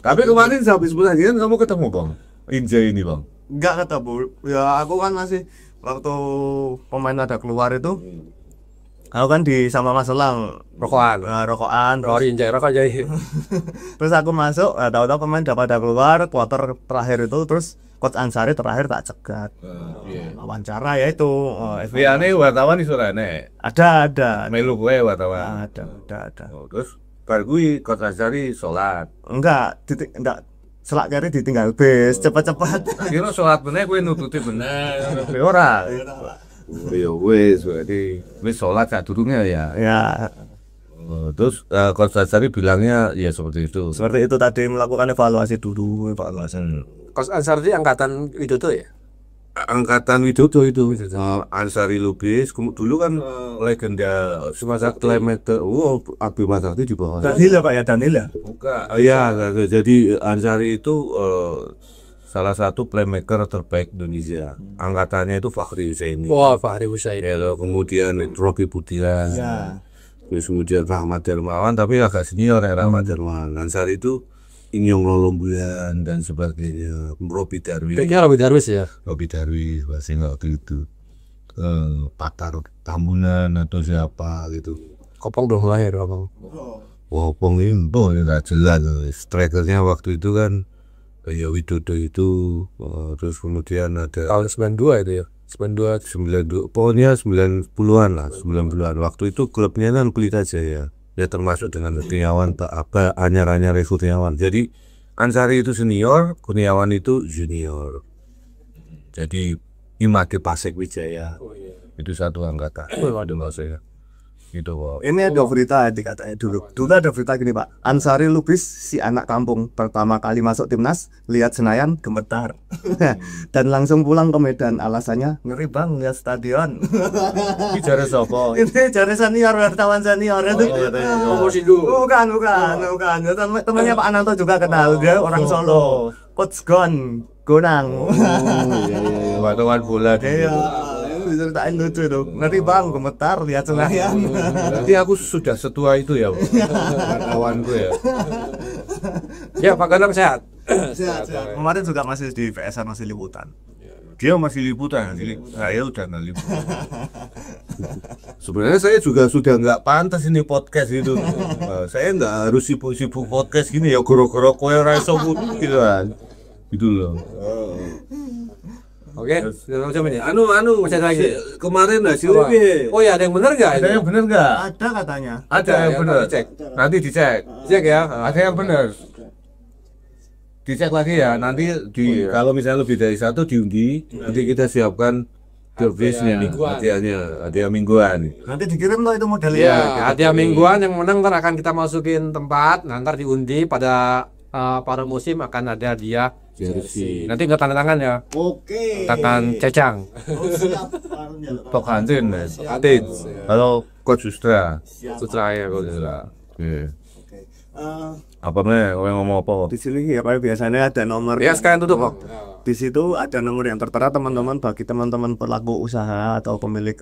Tapi kemarin habis pertandingan kamu ketemu, Bang? Injay ini, Bang. Enggak ketemu. Ya aku kan masih waktu pemain ada keluar itu. Aku kan di sama Mas Elang Rokokan. rokokan terus, Rory Injay rokok jadi. terus aku masuk tahu-tahu pemain udah pada keluar quarter terakhir itu, terus Coach Ansari terakhir tak cegat wawancara ya itu Viane wartawan iso rene. ada Melu kowe wartawan. ada Oh, terus bar kuwi Coach Azari salat. enggak selak kiri ditinggal bis cepat-cepat. Kira salat meneh kowe nututi bener. Ora. Ya wis berarti wis salat sadurunge ya. Ya Terus Coach Azari bilangnya ya seperti itu. seperti itu tadi, melakukan evaluasi dulu Kos Ansardi angkatan Widodo ya? Angkatan Widodo itu. Ansari Lubis dulu kan legenda semasa playmaker. Abi Masakti di bawah. Daniel ya Pak ya, Daniel ya. Bukan. Iya, jadi Ansari itu salah satu playmaker terbaik Indonesia. Angkatannya itu Fakhri Husaini. Wah, Fahri Husain. Ya, kemudian Rocky Putiran. Ya. Terus kemudian Rahmat Darmawan, tapi agak senior ya Rahmat Darmawan. Ansari itu Inyong Lolombulan dan sebagainya. Robi Darwis. Kayaknya Robi Darwis ya. Robi Darwis pasti waktu itu. Patar Tambunan atau siapa gitu. Kopong belum lahir, Bang. Wopong Impo ya nggak jelas. Strikernya waktu itu kan ya Widodo itu, terus kemudian ada Tahun 92 itu ya. 92, pokoknya 90-an lah, 90-an. Waktu itu klubnya kan Pelita Jaya. Ya termasuk dengan Kurniawan anyar-anyar Kurniawan. Jadi Ansari itu senior, Kurniawan itu junior. Jadi Imade Pasek Wijaya. Itu satu angkatan. Waduh maksudnya. Gitu, wow. Ini ada berita dikatanya dulu ada berita gini Pak, Ansari Lubis si anak kampung pertama kali masuk timnas lihat Senayan gemetar dan langsung pulang ke Medan, alasannya ngeri Bang lihat stadion. Ini jare sapa? Ini jari senior, wartawan senior itu. Bukan. Temannya Pak Ananto juga kenal, dia orang Solo. Coach Gonang. Iya. Wartawan bola. Iya. Diceritain lucu itu. Ngeri Bang gemetar lihat Senayan. Berarti aku sudah setua itu ya, kawanku ya. Ya, Pak Ganang sehat. Sehat. Kemarin juga masih di PSR, masih liputan. Dia masih liputan, saya udah nggak liputan. Sebenarnya saya juga sudah nggak pantas ini podcast itu. Saya nggak harus sibuk-sibuk podcast gini ya, goro-goro kowe ora iso gitu kan. Gitu loh. Oke, sudah macam ini. Anu, Masih ada lagi? kemarin hasilnya piye? Oh ya, ada yang benar nggak? Ada yang benar nggak? Ada katanya. Ada yang benar. Dicek. Nanti dicek. Cek ya. Ada yang benar. Dicek lagi ya. Nanti kalau misalnya lebih dari satu diundi, nanti kita siapkan Servisnya nih, hadiah mingguan. Nanti dikirim loh itu modelnya. Ya, hadiah mingguan yang menang ntar akan kita masukin tempat, ntar diundi pada paruh musim akan ada hadiah Jersey. Nanti nggak tanda tangan ya, Oke. tangan Cecang. Oh, siap. Tok kantin, Mas. Kantin. Halo, Coach Sustra. Sutra ya, Coach. Iya. Oke. Apa nih? Orang ngomong apa? Di sini ya Pak, biasanya ada nomor. Ya sekalian tutup kok. Di situ ada nomor yang tertera teman-teman, bagi teman-teman pelaku usaha atau pemilik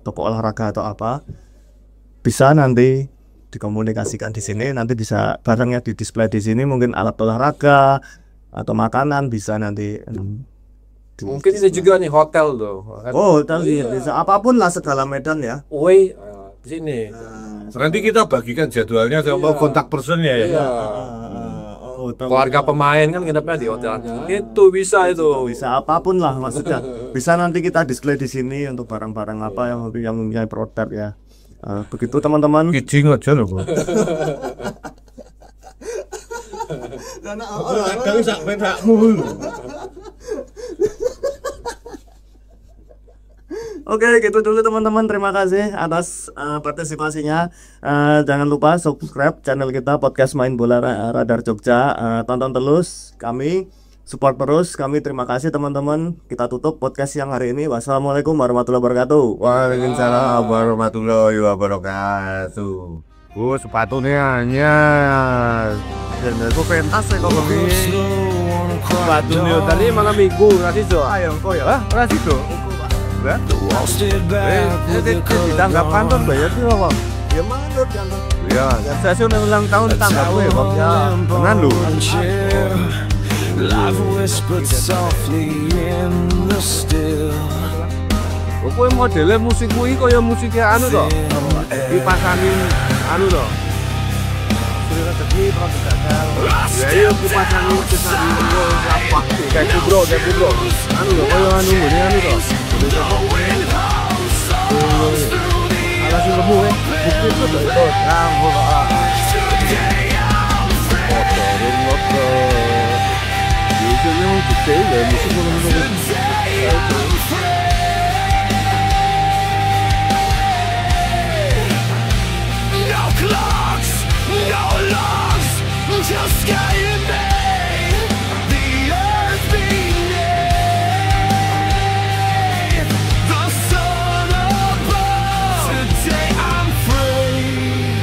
toko olahraga atau apa, bisa nanti dikomunikasikan di sini, nanti bisa barangnya di display di sini, mungkin alat olahraga atau makanan bisa nanti. Mungkin ini juga nih hotel tuh. Oh, tadi bisa apapun lah segala medan ya. Woi, di sini. Nanti kita bagikan jadwalnya sama kontak personnya ya. Keluarga pemain kan nginepnya di hotel. Itu bisa itu. Bisa apapun lah maksudnya. Bisa nanti kita display di sini untuk barang-barang apa yang mempunyai produk ya. Begitu teman-teman. Kijing aja loh. Kadang sampai mulu. Oke, gitu dulu teman-teman. Terima kasih atas partisipasinya. Jangan lupa subscribe channel kita Podcast Main Bola Radar Jogja. Tonton terus kami, support terus kami. Terima kasih teman-teman. Kita tutup podcast yang hari ini. Wassalamualaikum warahmatullahi wabarakatuh. Waalaikumsalam warahmatullahi wabarakatuh. Sepatunya anyar. Dan aku pentas ya kalau begini. Sepatunya tadi malam minggu kasih so. Ayo kok ya. Kasih so. Ditanggap kantor bayar sih kok. Ya manut kan. Iya, saya sih ulang tahun tanggap gue kok. Ya, benar lu. Life whispered softly in the still. Kowe modele musik kuwi kaya musiknya anu to. Dipasangin anu to. Sudah rezeki terus gagal. Ya iya dipasangin kesangin apa kayak kubro. Anu lho kaya anu ngene anu to. Ala sing lemu bukti itu to. Ini mau detail ya musik No clocks, no logs, just sky and me. The earth beneath, the sun above. Today I'm free.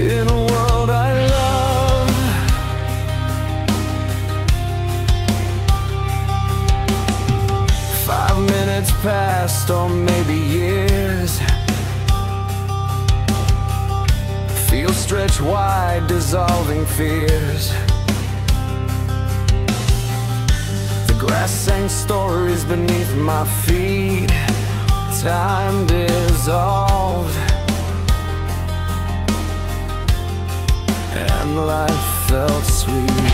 In a world I love, 5 minutes past or maybe years, feel stretch wide, dissolving fears. The grass sang stories beneath my feet, time dissolved, and life felt sweet.